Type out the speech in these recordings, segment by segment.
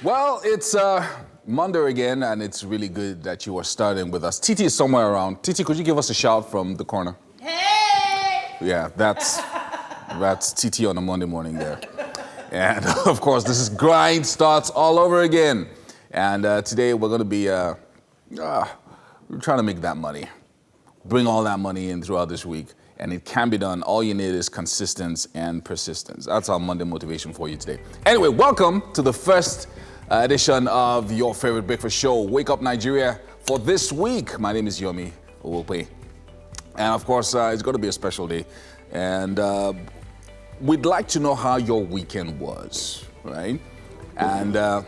Well, it's Monday again, and it's really good that you are starting with us. Titi is somewhere around. Titi, could you give us a shout from the corner? Hey! Yeah, that's Titi on a Monday morning there. And of course, this is Grind Starts all over again. And today we're going to be we're trying to make that money. Bring all that money in throughout this week. And it can be done. All you need is consistency and persistence. That's our Monday motivation for you today. Anyway, welcome to the first edition of your favorite breakfast show, Wake Up Nigeria, for this week. My name is Yomi Owope. And of course, it's going to be a special day. And we'd like to know how your weekend was, right? And, oh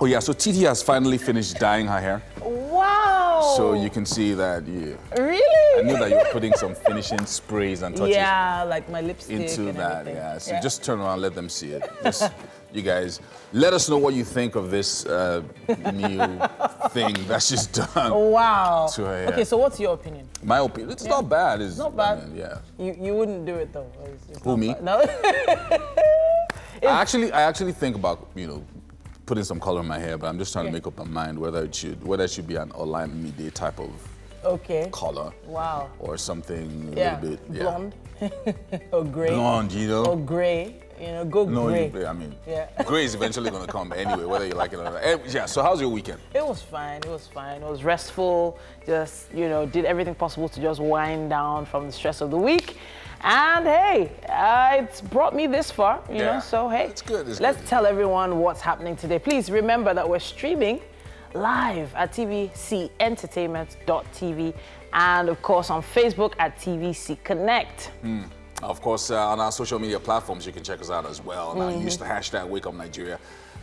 yeah, so Titi has finally finished dyeing her hair. Wow! So you can see that, yeah. Really? I knew that you were putting some finishing sprays and touches. Yeah, like my lipstick Into and that, everything. yeah. So just turn around, let them see it. Just, you guys, let us know what you think of this new thing that's just done. Wow. To her hair. Okay, so what's your opinion? My opinion, it's not bad. It's not bad. I mean, yeah. You wouldn't do it though. It's Who, not me? bad. No. I actually think about, putting some color in my hair, but I'm just trying to make up my mind whether it should be an online media type of color. Wow. Or something Yeah. a little bit Blonde. Or gray. Blonde, Or gray. Go gray. No, I mean, Yeah. gray is eventually going to come anyway, whether you like it or not. Yeah, so how's your weekend? It was fine. It was fine. It was restful. Just, did everything possible to just wind down from the stress of the week. And hey, it's brought me this far, you know, so hey, it's good. Let's tell everyone what's happening today. Please remember that we're streaming live at tvcentertainment.tv and of course on Facebook at TVC Connect. Of course, on our social media platforms, you can check us out as well. Now, use the hashtag #WakeUpNigeria.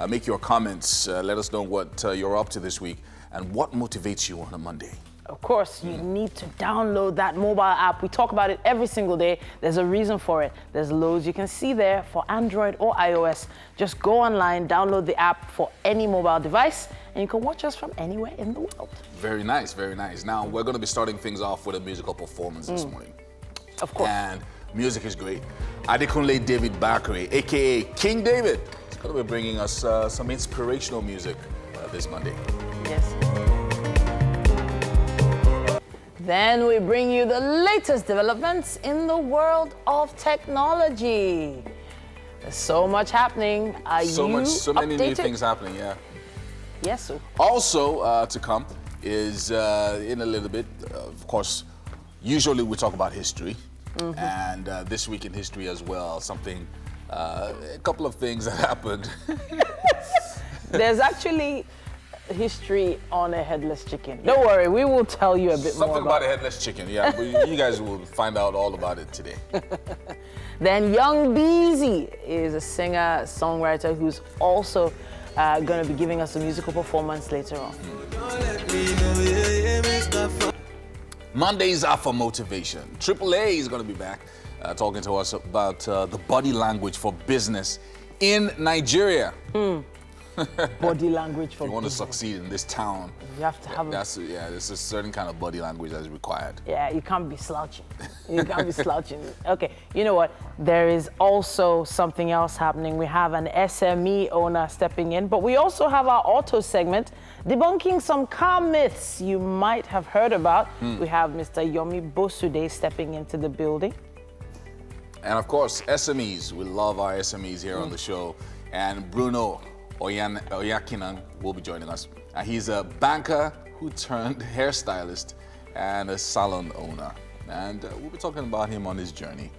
Make your comments. Let us know what you're up to this week and what motivates you on a Monday. Of course, you need to download that mobile app. We talk about it every single day. There's a reason for it. There's loads you can see there for Android or iOS. Just go online, download the app for any mobile device, and you can watch us from anywhere in the world. Very nice, very nice. Now, we're going to be starting things off with a musical performance this morning. Of course. And music is great. Adekunle David Bakare, a.k.a. King David, is going to be bringing us some inspirational music this Monday. Yes. Then we bring you the latest developments in the world of technology. There's so much happening. So many new updated? things happening, yeah. Yes, sir. Also to come is in a little bit, of course, usually we talk about history. And this week in history as well, a couple of things that happened. There's actually history on a headless chicken. Don't worry, we will tell you a bit more about a headless chicken, yeah. But you guys will find out all about it today. Then Young Beezy is a singer, songwriter who's also going to be giving us a musical performance later on. Mondays are for motivation. AAA is going to be back talking to us about the body language for business in Nigeria. Body language for If you want to business. succeed in this town, You have to have there's a certain kind of body language that is required. Yeah, you can't be slouching. You can't be slouching. Okay, you know what? There is also something else happening. We have an SME owner stepping in, but we also have our auto segment debunking some car myths you might have heard about. We have Mr. Yomi Bosude stepping into the building. And of course, SMEs. We love our SMEs here on the show. And Bruno Oyakinan will be joining us. He's a banker who turned hairstylist and a salon owner. And we'll be talking about him on his journey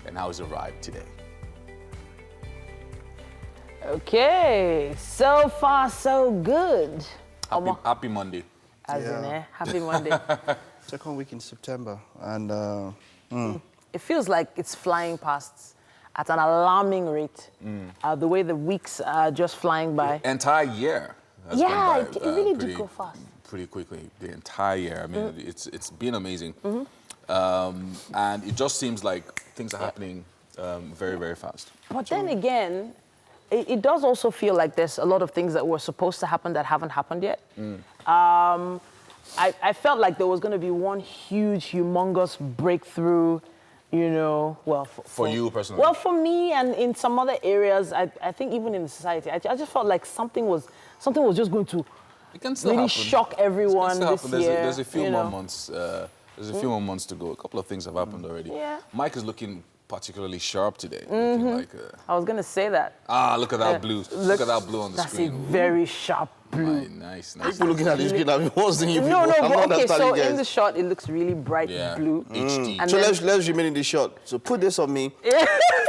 and how he's arrived today. Okay, so far so good. Happy Monday. Happy Monday. Second week in September, and It feels like it's flying past at an alarming rate. The way the weeks are just flying by. The entire year. Has Yeah, gone by, it really did go fast. Pretty quickly, the entire year. I mean, it's been amazing. And it just seems like things are happening very, very fast. But then again, it does also feel like there's a lot of things that were supposed to happen that haven't happened yet. I felt like there was going to be one huge, humongous breakthrough You know, well, For you personally? Well, for me and in some other areas, I think even in the society, I just felt like something was just going to It can still really happen. shock everyone this year. There's a few you more know. months. There's a few more months to go. A couple of things have happened already. Yeah. Mike is looking particularly sharp today. Looking like, I was going to say that. look at that blue. Look at that blue on the That's screen. a very sharp blue. Nice. People looking at this screen, I mean, what's the No, but okay, so in the shot, it looks really bright blue. HD. And So then- let's remain in the shot. So put this on me.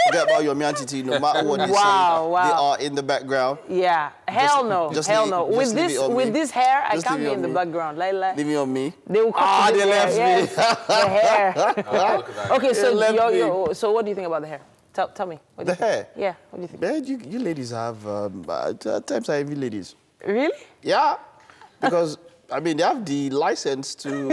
Forget about your entity, no matter what they Wow, say. They are in the background. Yeah, hell no, just hell leave- no. just leave it on With me. this hair, I Just can't leave be it in on the me. background. Like, Leave me on me. they will cut to they this left hair. me. Yes, the hair. Look at that. Okay, so They left so what do you think about the hair? Tell me. What do The you think? hair? Yeah, what do you think? Man, you ladies have, at times I envy ladies. Really? Yeah, because, I mean, they have the license to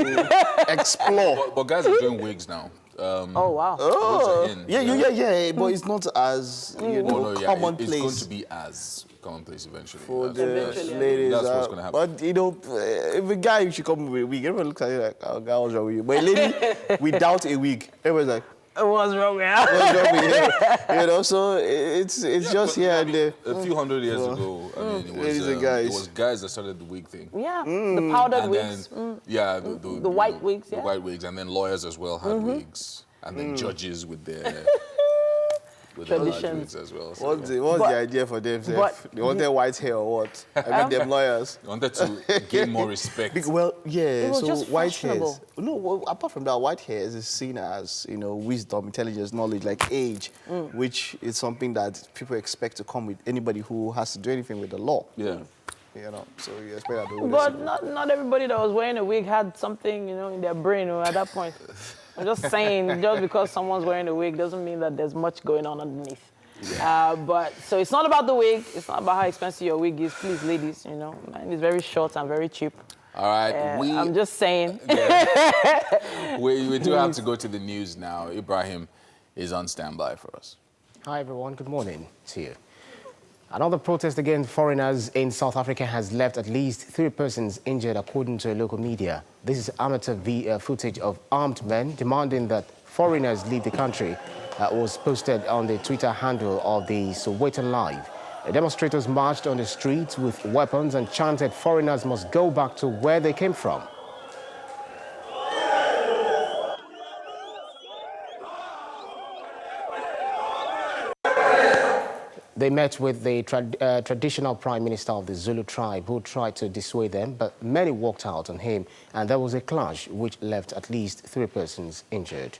explore. But guys are doing wigs now. Oh wow. Oh, in, yeah, but it's not as, commonplace. It's going to be as commonplace eventually. For That's- the Eventually. ladies. That's what's gonna happen. But, if a guy should come with a wig, everyone looks at you like, oh, God, what's wrong with you? But a lady without a wig, everyone's like, What's wrong with her? what's wrong with you? You know, so it's just but, here I and mean, there. a few hundred years ago, I mean, Ladies and it guys. was guys that started the wig thing. Yeah, the powdered And wigs. then, yeah, The white wigs, The yeah. white wigs, and then lawyers as well had wigs, and then judges with their large Traditions. wigs as well. So What's the idea for them? Sef? but- They wanted white hair or what? I mean, them lawyers. they wanted to gain more respect. Well, yeah, was so just white fashionable. hairs. No, well, apart from that, white hairs is seen as, wisdom, intelligence, knowledge, like age, which is something that people expect to come with anybody who has to do anything with the law. Yeah. So you expect that they would But not everybody that was wearing a wig had something, in their brain at that point. I'm just saying, just because someone's wearing a wig doesn't mean that there's much going on underneath. So it's not about the wig. It's not about how expensive your wig is. Please, ladies, mine is very short and very cheap. All right, I'm just saying. we do have to go to the news now. Ibrahim is on standby for us. Hi, everyone. Good morning to you. Another protest against foreigners in South Africa has left at least 3 persons injured, according to local media. This is amateur footage of armed men demanding that foreigners leave the country. Was posted on the Twitter handle of the Soweto Live. The demonstrators marched on the streets with weapons and chanted foreigners must go back to where they came from. They met with the traditional prime minister of the Zulu tribe, who tried to dissuade them, but many walked out on him, and there was a clash which left at least 3 persons injured.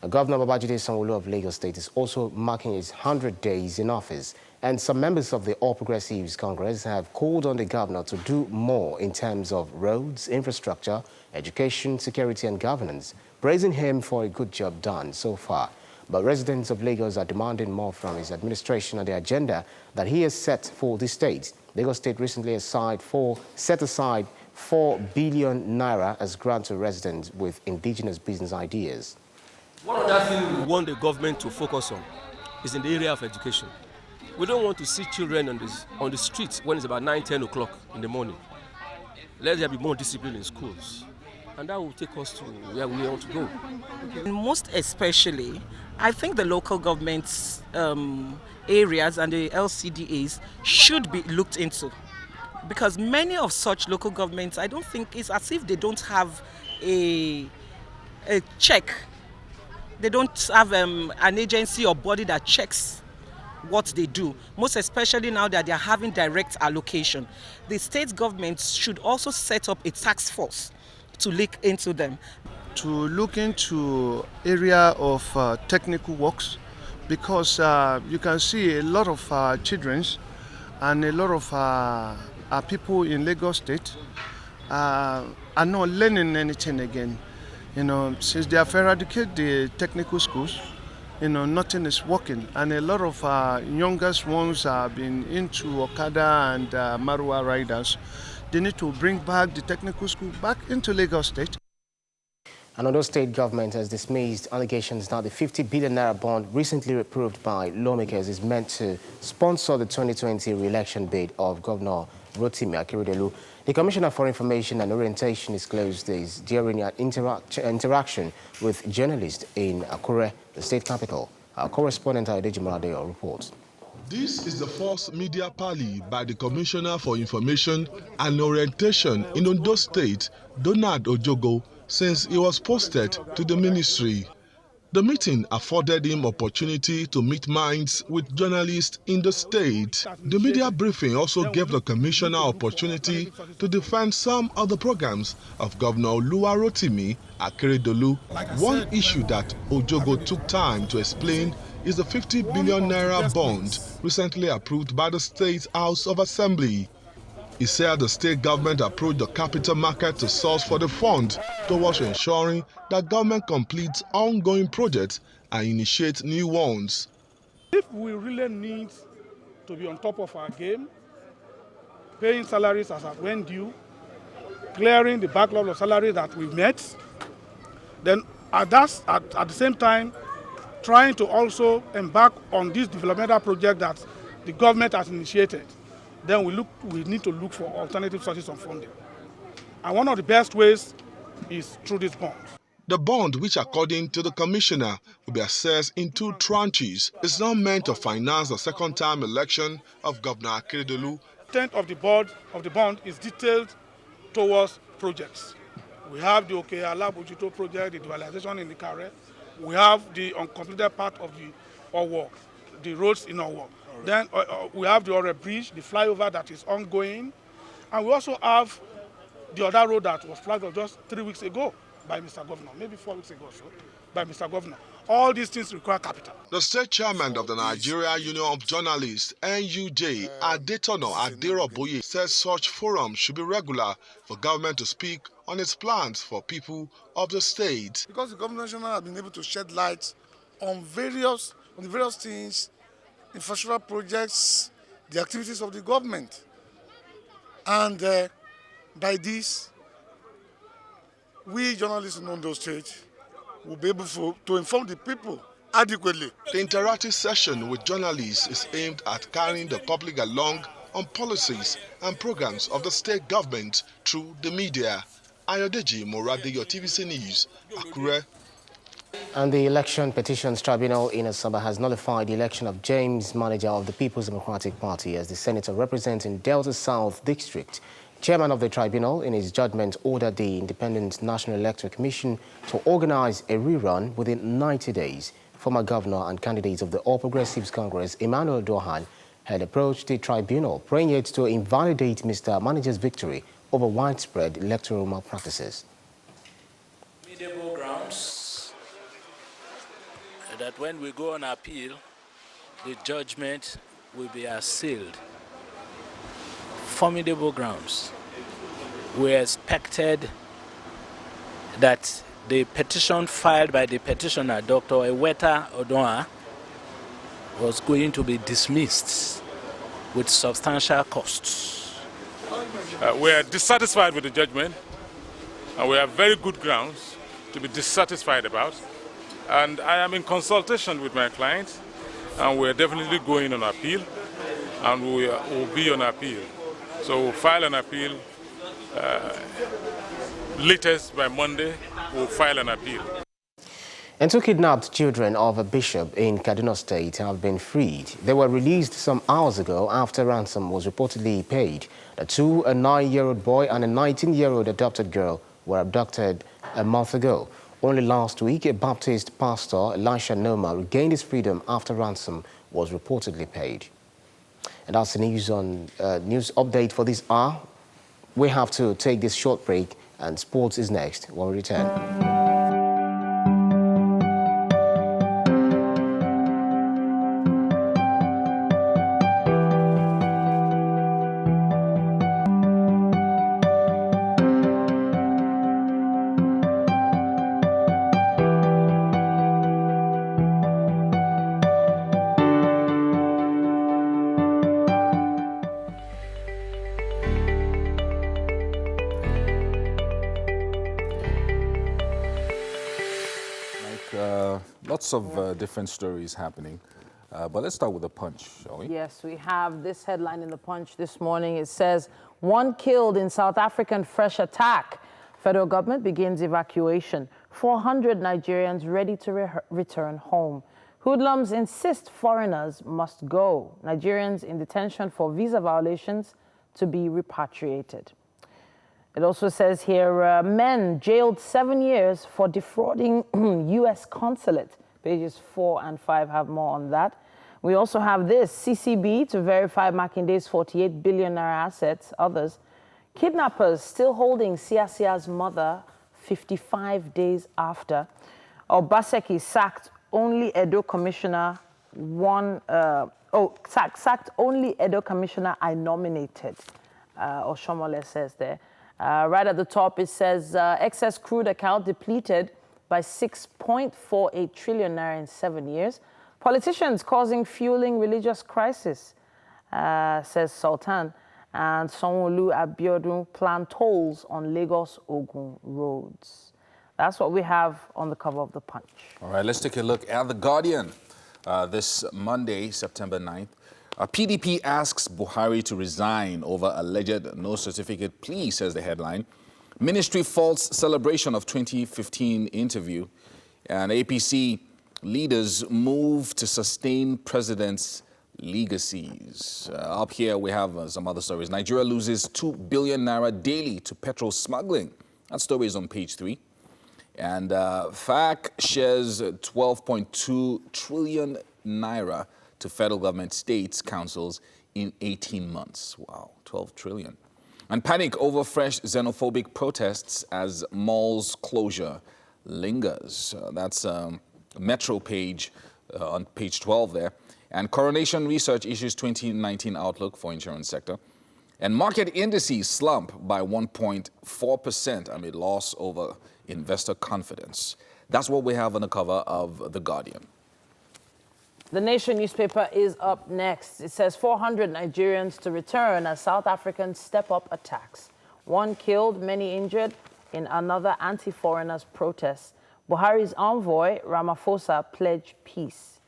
Governor Babajide Sanwo-Olu of Lagos State is also marking his 100 days in office, and some members of the All Progressives Congress have called on the governor to do more in terms of roads, infrastructure, education, security and governance, praising him for a good job done so far. But residents of Lagos are demanding more from his administration on the agenda that he has set for the state. Lagos State recently set aside 4 billion naira as grant to residents with indigenous business ideas. One other thing we want the government to focus on is in the area of education. We don't want to see children on the streets when it's about 9, 10 o'clock in the morning. Let there be more discipline in schools. And that will take us to where we want to go. Most especially, I think the local government's areas and the LCDAs should be looked into. Because many of such local governments, I don't think it's as if they don't have a check. They don't have an agency or body that checks what they do, most especially now that they are having direct allocation. The state governments should also set up a task force to look into them. To look into area of technical works, because you can see a lot of children and a lot of people in Lagos State are not learning anything again. Since they have eradicated the technical schools, nothing is working. And a lot of youngest ones have been into Okada and Marua riders. They need to bring back the technical school back into Lagos State. And Ondo State government has dismissed allegations that the 50 billion naira bond recently approved by lawmakers is meant to sponsor the 2020 re-election bid of Governor Rotimi Akeredolu. The Commissioner for Information and Orientation disclosed this during an interaction with journalists in Akure, the state capital. Our correspondent Adeji Moradeo reports. This is the first media parley by the Commissioner for Information and Orientation in Ondo State, Donald Ojogo, since he was posted to the ministry. The meeting afforded him opportunity to meet minds with journalists in the state. The media briefing also gave the commissioner opportunity to defend some of the programs of Governor Oluwarotimi Akeredolu. One issue that Ojogo took time to explain is the 50 billion naira bond recently approved by the State House of Assembly. He said the state government approached the capital market to source for the fund towards ensuring that government completes ongoing projects and initiates new ones. If we really need to be on top of our game, paying salaries as at when due, clearing the backlog of salaries that we've met, then at the same time, trying to also embark on this developmental project that the government has initiated, then we need to look for alternative sources of funding. And one of the best ways is through this bond. The bond, which according to the commissioner will be assessed in 2 tranches, is not meant to finance the second-time election of Governor Akeredolu. The intent of the bond is detailed towards projects. We have the Oke-Alabojito project, the dualization in the Ikare. We have the uncompleted part of the Owo, the roads in Owo. Then we have the Ore Bridge, the flyover that is ongoing. And we also have the other road that was flagged up just 3 weeks ago by Mr. Governor, maybe 4 weeks ago or so, by Mr. Governor. All these things require capital. The state chairman of the Nigeria Union of Journalists, NUJ, Adetono Aderoboye, says such forums should be regular for government to speak on its plans for people of the state. Because the government has been able to shed light on the various things, infrastructure projects, the activities of the government. And by this, we journalists in Ondo State will be able to inform the people adequately. The interactive session with journalists is aimed at carrying the public along on policies and programs of the state government through the media. Ayodeji Morade, your TVC News, Akure. And the Election Petitions Tribunal in Asaba has nullified the election of James, manager of the People's Democratic Party, as the senator representing Delta South District. Chairman of the tribunal, in his judgment, ordered the Independent National Electoral Commission to organize a rerun within 90 days. Former governor and candidate of the All Progressives Congress, Emmanuel Dohan, had approached the tribunal, praying it to invalidate Mr. Manager's victory over widespread electoral malpractices. Formidable grounds that when we go on appeal, the judgment will be sealed. Formidable grounds. We expected that the petition filed by the petitioner, Dr. Eweta Odoa, was going to be dismissed with substantial costs. We are dissatisfied with the judgment, and we have very good grounds to be dissatisfied about. And I am in consultation with my client, and we are definitely going on appeal, and we will be on appeal. So we'll file an appeal. Latest by Monday, we'll file an appeal. And 2 kidnapped children of a bishop in Kaduna State have been freed. They were released some hours ago after ransom was reportedly paid. The 2, a 9-year-old boy and a 19-year-old adopted girl, were abducted a month ago. Only last week, a Baptist pastor, Elisha Noma, regained his freedom after ransom was reportedly paid. And that's the news update for this hour. We have to take this short break, and sports is next when we return. lots of different stories happening. But let's start with the Punch, shall we? Yes, we have this headline in the Punch this morning. It says, 1 killed in South African fresh attack. Federal government begins evacuation. 400 Nigerians ready to return home. Hoodlums insist foreigners must go. Nigerians in detention for visa violations to be repatriated. It also says here, men jailed 7 years for defrauding U.S. consulate. Pages 4 and 5 have more on that. We also have this, CCB to verify Makinde's 48 billion naira assets. Others, kidnappers still holding Siasia's mother 55 days after. Obaseki sacked only Edo commissioner sacked only Edo commissioner I nominated. Oshomole says there. Right at the top, it says excess crude account depleted by 6.48 trillion naira in 7 years. Politicians causing fueling religious crisis, says Sultan. And Sanwo-Olu Abiodun plan tolls on Lagos-Ogun roads. That's what we have on the cover of the Punch. All right, let's take a look at The Guardian. This Monday, September 9th. PDP asks Buhari to resign over alleged no certificate plea, says the headline. Ministry faults celebration of 2015 interview. And APC leaders move to sustain president's legacies. Up here we have some other stories. Nigeria loses 2 billion naira daily to petrol smuggling. That story is on page 3. And FAC shares 12.2 trillion naira to federal government, states, councils in 18 months. Wow, 12 trillion. And panic over fresh xenophobic protests as malls closure lingers. That's Metro page on page 12 there. And Coronation Research issues 2019 outlook for insurance sector. And market indices slump by 1.4% amid loss over investor confidence. That's what we have on the cover of The Guardian. The Nation newspaper is up next. It says 400 Nigerians to return as South Africans step up attacks. 1 killed, many injured in another anti-foreigners protest. Buhari's envoy, Ramaphosa, pledged peace.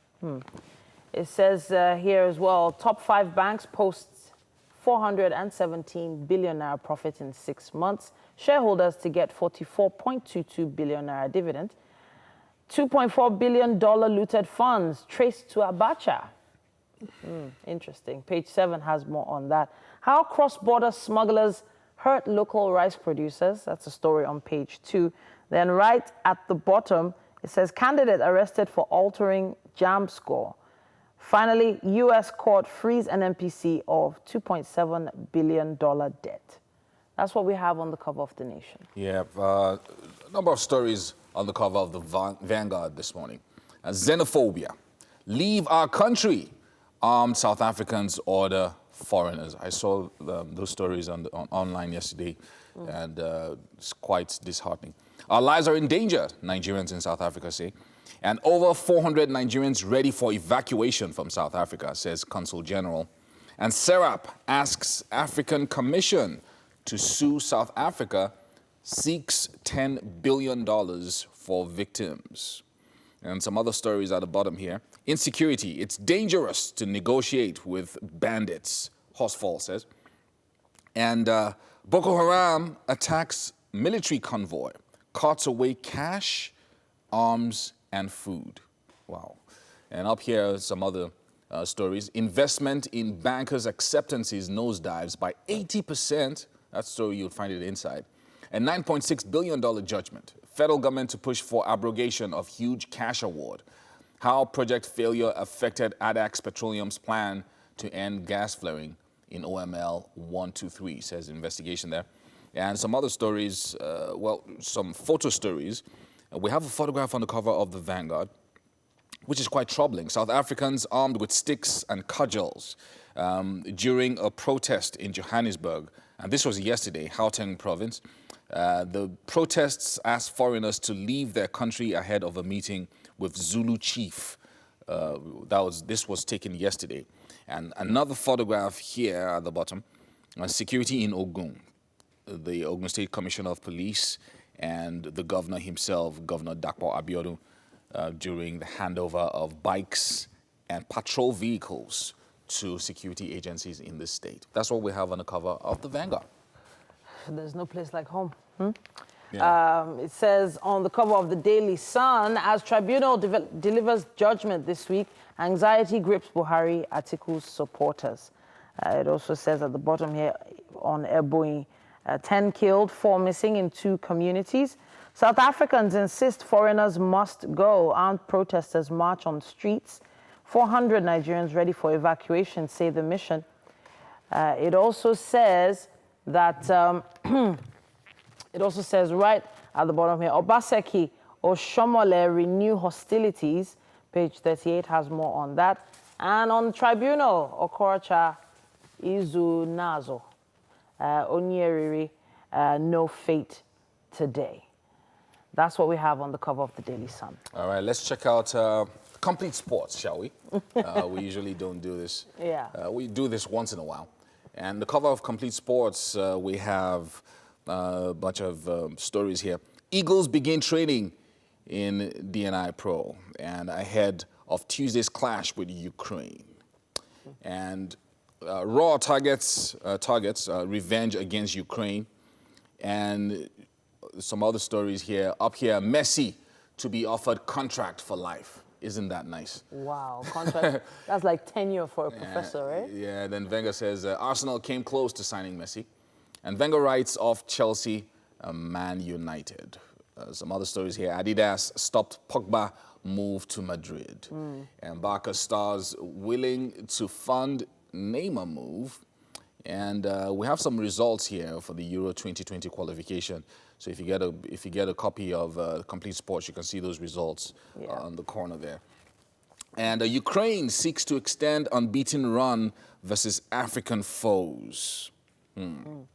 It says here as well, top 5 banks posts 417 billion naira profit in 6 months. Shareholders to get 44.22 billion naira dividend. $2.4 billion looted funds traced to Abacha. Interesting. Page 7 has more on that. How cross-border smugglers hurt local rice producers. That's a story on page 2. Then right at the bottom, it says candidate arrested for altering JAMB score. Finally, U.S. court frees an NPC of $2.7 billion debt. That's what we have on the cover of The Nation. Yeah, a number of stories on the cover of the Vanguard this morning. Xenophobia. Leave our country. Armed South Africans order foreigners. I saw those stories online yesterday, and it's quite disheartening. Our lives are in danger, Nigerians in South Africa say. And over 400 Nigerians ready for evacuation from South Africa, says Consul General. And SERAP asks African Commission to sue South Africa, seeks $10 billion for victims. And some other stories at the bottom here. Insecurity. It's dangerous to negotiate with bandits, Horsfall says. And Boko Haram attacks military convoy, carts away cash, arms, and food. Wow. And up here are some other stories. Investment in bankers' acceptances nosedives by 80%. That story, you'll find it inside. And $9.6 billion judgment. Federal government to push for abrogation of huge cash award. How project failure affected Adax Petroleum's plan to end gas flaring in OML 123, says investigation there. And some other stories, some photo stories. We have a photograph on the cover of the Vanguard, which is quite troubling. South Africans armed with sticks and cudgels during a protest in Johannesburg. And this was yesterday, Gauteng province. The protests asked foreigners to leave their country ahead of a meeting with Zulu chief. This was taken yesterday. And another photograph here at the bottom, security in Ogun. The Ogun State Commissioner of Police and the governor himself, Governor Dapo Abiodun, during the handover of bikes and patrol vehicles to security agencies in the state. That's what we have on the cover of the Vanguard. There's no place like home. Yeah. It says on the cover of the Daily Sun, as tribunal delivers judgment this week, anxiety grips Buhari, Atiku's supporters. It also says at the bottom here on Ebonyi, 10 killed, 4 missing in 2 communities. South Africans insist foreigners must go. Armed protesters march on streets. 400 Nigerians ready for evacuation, say the mission. It also says that, it also says right at the bottom here, Obaseki or Shomole renew hostilities. Page 38 has more on that. And on tribunal, Okorocha Izu Nazo, Onyeriri, no fate today. That's what we have on the cover of the Daily Sun. All right, let's check out complete sports, shall we? We usually don't do this. Yeah. We do this once in a while. And the cover of complete sports, we have a bunch of stories here. Eagles begin training in DNI Pro and ahead of Tuesday's clash with Ukraine. And Raw targets revenge against Ukraine. And some other stories here. Up here, Messi to be offered contract for life. Isn't that nice? Wow, contract. That's like tenure for a professor, right? Yeah, then Wenger says Arsenal came close to signing Messi. And Wenger writes off Chelsea, Man United. Some other stories here. Adidas stopped Pogba move to Madrid. And Barca stars willing to fund Neymar move. And we have some results here for the Euro 2020 qualification. So if you get a copy of Complete Sports, you can see those results on the corner there. And Ukraine seeks to extend unbeaten run versus African foes. And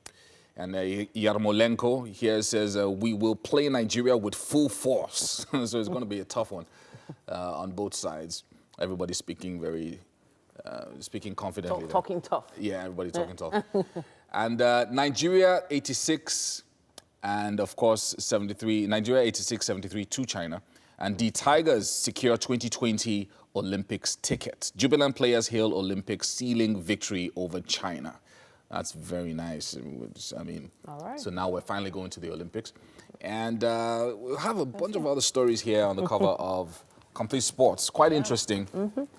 Yarmolenko here says, we will play Nigeria with full force. So it's going to be a tough one on both sides. Everybody speaking speaking confidently. Talking tough. Yeah, everybody talking tough. And Nigeria 86 and of course 73. Nigeria 86, 73 to China. And the Tigers secure 2020 Olympics ticket. Jubilant players hail Olympics sealing victory over China. That's very nice. I mean, all right. So now we're finally going to the Olympics. And we'll have a bunch of other stories here on the cover of Complete Sports. Quite interesting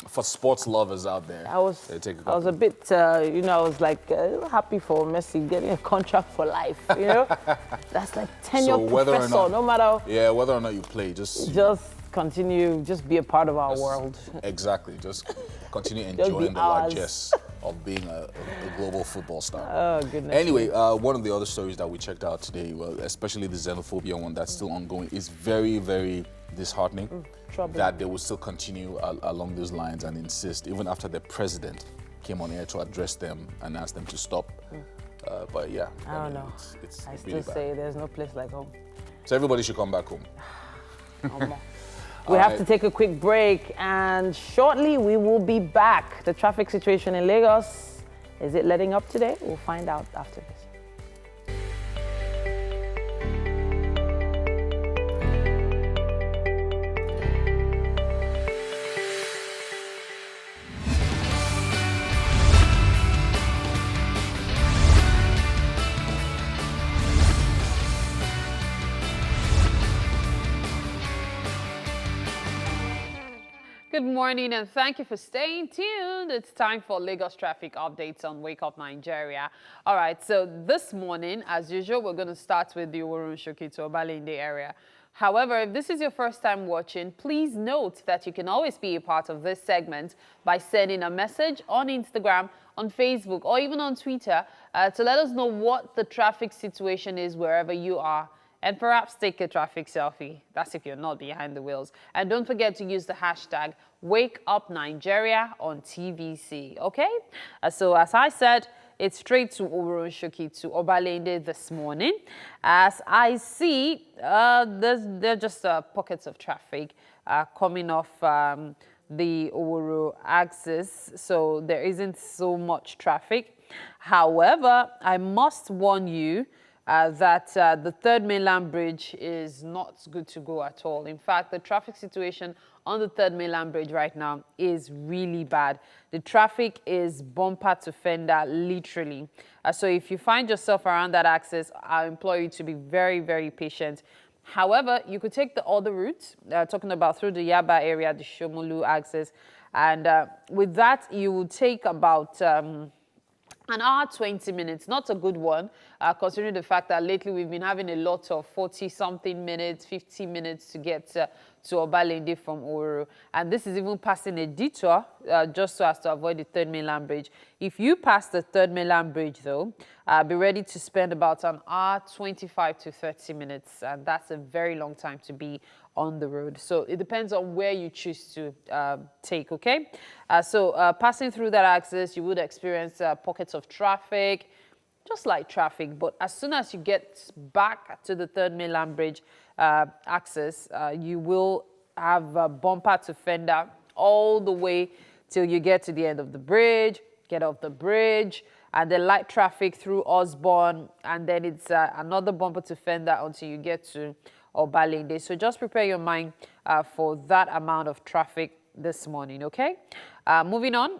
for sports lovers out there. I was a bit, I was like happy for Messi getting a contract for life, That's like tenure professor, no matter... Yeah, whether or not you play, just continue, just be a part of our world. Exactly, just continue enjoying the largesse of being a global football star. Oh, goodness. Anyway, one of the other stories that we checked out today, well, especially the xenophobia one that's still ongoing, is very, very disheartening that they will still continue along those lines and insist, even after the president came on air to address them and ask them to stop. But yeah, I don't know. It's I really still bad. say there's no place like home. So everybody should come back home. We have to take a quick break, and shortly we will be back. The traffic situation in Lagos, is it letting up today? We'll find out after this. Good morning and thank you for staying tuned. It's time for Lagos traffic updates on Wake Up Nigeria. All right, so this morning, as usual, we're going to start with the Oworun-Shoki to Obalende area. However, if this is your first time watching, please note that you can always be a part of this segment by sending a message on Instagram, on Facebook, or even on Twitter to let us know what the traffic situation is wherever you are. And perhaps take a traffic selfie. That's if you're not behind the wheels. And don't forget to use the hashtag WakeUpNigeria on TVC, okay? So as I said, it's straight to Oworun-Shoki to Obalende this morning. As I see, there are just pockets of traffic coming off the Oworu axis, so there isn't so much traffic. However, I must warn you, that the third mainland bridge is not good to go at all. In fact, the traffic situation on the third mainland bridge right now is really bad. The traffic is bumper to fender, literally. So if you find yourself around that axis, I implore you to be very, very patient. However, you could take the other route, talking about through the Yaba area, the Shomolu axis, and with that, you will take about an hour, 20 minutes, not a good one, considering the fact that lately we've been having a lot of 40-something minutes, 50 minutes to get to Obalende from Oru. And this is even passing a detour, just so as to avoid the third mainland bridge. If you pass the third mainland bridge, though, be ready to spend about an hour, 25 to 30 minutes. And that's a very long time to be on the road. So it depends on where you choose to take, okay? Passing through that axis, you would experience pockets of traffic, just like traffic. But as soon as you get back to the third mainland bridge axis, you will have bumper to fender all the way till you get to the end of the bridge, get off the bridge, and then light traffic through Osborne, and then it's another bumper to fender until you get to Obalende. So just prepare your mind for that amount of traffic this morning, okay? Moving on,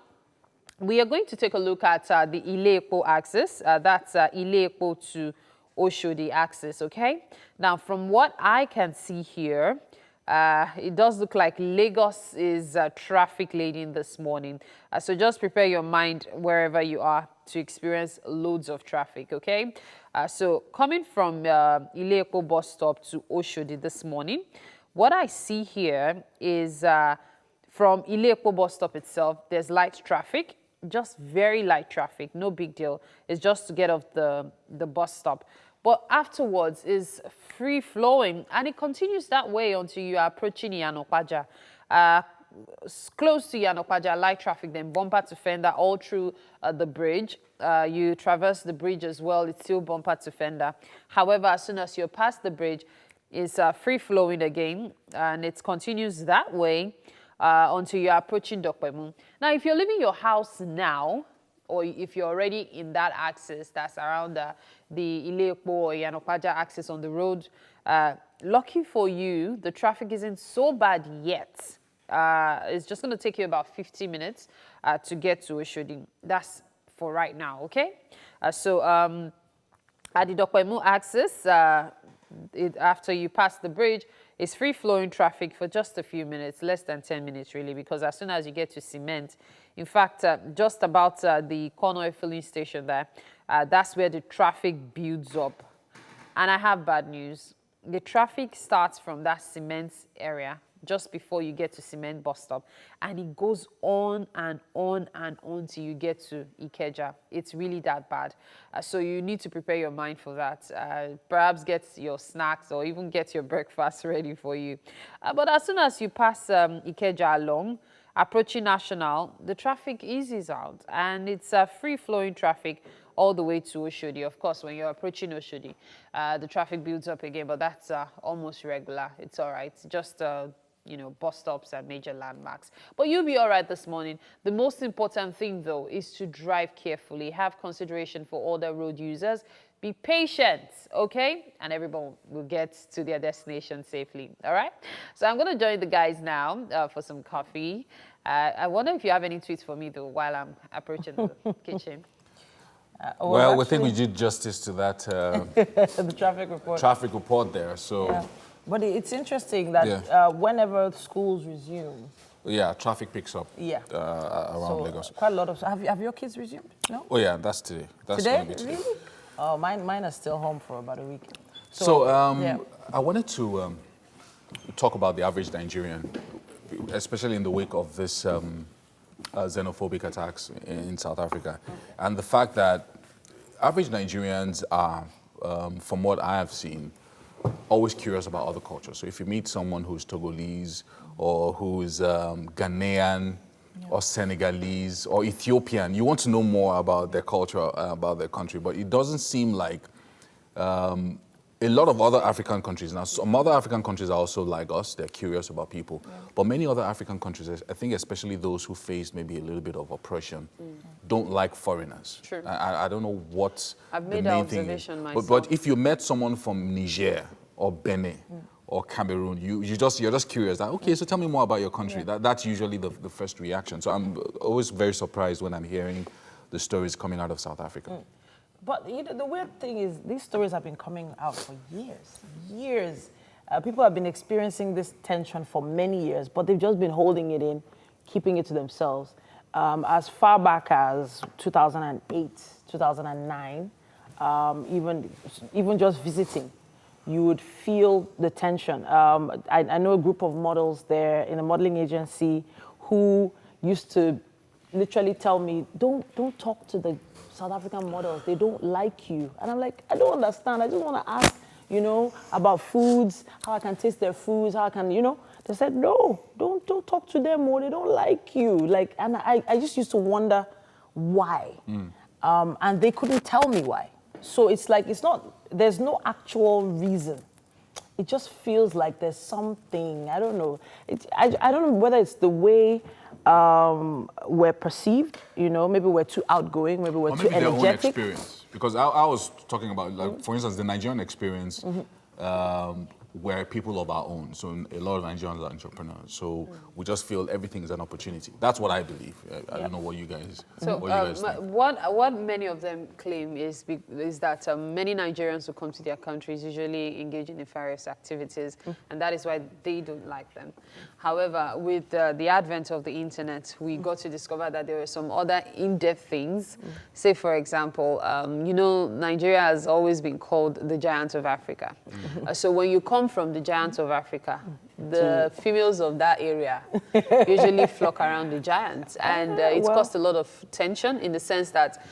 we are going to take a look at the Ile-Epo axis. That's Ile-Epo to Oshodi axis, okay? Now, from what I can see here, it does look like Lagos is traffic laden this morning. So just prepare your mind wherever you are to experience loads of traffic, okay? So coming from Ile-Epo bus stop to Oshodi this morning, what I see here is from Ile-Epo bus stop itself, there's light traffic, just very light traffic, no big deal. It's just to get off the bus stop. But afterwards is free-flowing, and it continues that way until you are approaching Yanokwaja. Close to Yanokwaja, light traffic, then bumper to fender all through the bridge. You traverse the bridge as well, it's still bumper to fender. However, as soon as you're past the bridge, it's free-flowing again, and it continues that way until you're approaching Dokpemu. Now, if you're leaving your house now, or if you're already in that axis that's around the Ile-Epo or Yanokwaja axis on the road, lucky for you, the traffic isn't so bad yet. It's just going to take you about 50 minutes to get to Oshodi. That's for right now, okay? At the Dokpemu axis, after you pass the bridge, it's free-flowing traffic for just a few minutes, less than 10 minutes really, because as soon as you get to Cement, in fact, just about the corner filling station there, that's where the traffic builds up. And I have bad news. The traffic starts from that Cement area just before you get to Cement bus stop, and it goes on and on and on till you get to Ikeja. It's really that bad. So you need to prepare your mind for that. Perhaps get your snacks or even get your breakfast ready for you. But as soon as you pass Ikeja along, approaching National, the traffic eases out, and it's free-flowing traffic all the way to Oshodi. Of course, when you're approaching Oshodi, the traffic builds up again, but that's almost regular. It's all right. Just bus stops and major landmarks. But you'll be all right this morning. The most important thing, though, is to drive carefully, have consideration for other road users, be patient, okay? And everyone will get to their destination safely, all right? So I'm going to join the guys now for some coffee. I wonder if you have any tweets for me, though, while I'm approaching the kitchen. Well, we think we did justice to that the traffic report there. So, yeah. But it's interesting that whenever schools resume, traffic picks up. Around Lagos. Quite a lot of. Have your kids resumed? No. Oh yeah, that's today. That's today? Gonna be today. Really? Oh, mine are still home for about a week. So I wanted to talk about the average Nigerian, especially in the wake of this xenophobic attacks in South Africa, and the fact that average Nigerians are, from what I have seen, always curious about other cultures. So if you meet someone who's Togolese or who's Ghanaian or Senegalese or Ethiopian, you want to know more about their culture, about their country, but it doesn't seem like a lot of other African countries, now some other African countries are also like us, they're curious about people. Yeah. But many other African countries, I think especially those who face maybe a little bit of oppression, don't like foreigners. True. I don't know what I've the made main that thing is. observation myself. But if you met someone from Niger or Benin or Cameroon, you're just curious that, okay, so tell me more about your country. Yeah. That's usually the first reaction. So I'm always very surprised when I'm hearing the stories coming out of South Africa. But you know, the weird thing is these stories have been coming out for years. People have been experiencing this tension for many years, but they've just been holding it in, keeping it to themselves. As far back as 2008, 2009, even just visiting, you would feel the tension. I know a group of models there in a modeling agency who used to literally tell me, don't talk to the South African models, they don't like you. And I'm like, I don't understand. I just want to ask, about foods, how I can taste their foods, how I can, They said, no, don't talk to them or they don't like you. And I just used to wonder why. And they couldn't tell me why. So it's like, there's no actual reason. It just feels like there's something, I don't know. I don't know whether it's the way we're perceived, maybe we're too outgoing, maybe we're too energetic. Their own experience. Because I was talking about, for instance, the Nigerian experience, we're people of our own. So a lot of Nigerians are entrepreneurs. So we just feel everything is an opportunity. That's what I believe. I don't know what you guys think. What many of them claim is that many Nigerians who come to their countries usually engage in nefarious activities, and that is why they don't like them. However, with the advent of the internet, we got to discover that there were some other in-depth things. Say, for example, Nigeria has always been called the giant of Africa. So when you come from the giant of Africa, the females of that area usually flock around the giants. And it's caused a lot of tension in the sense that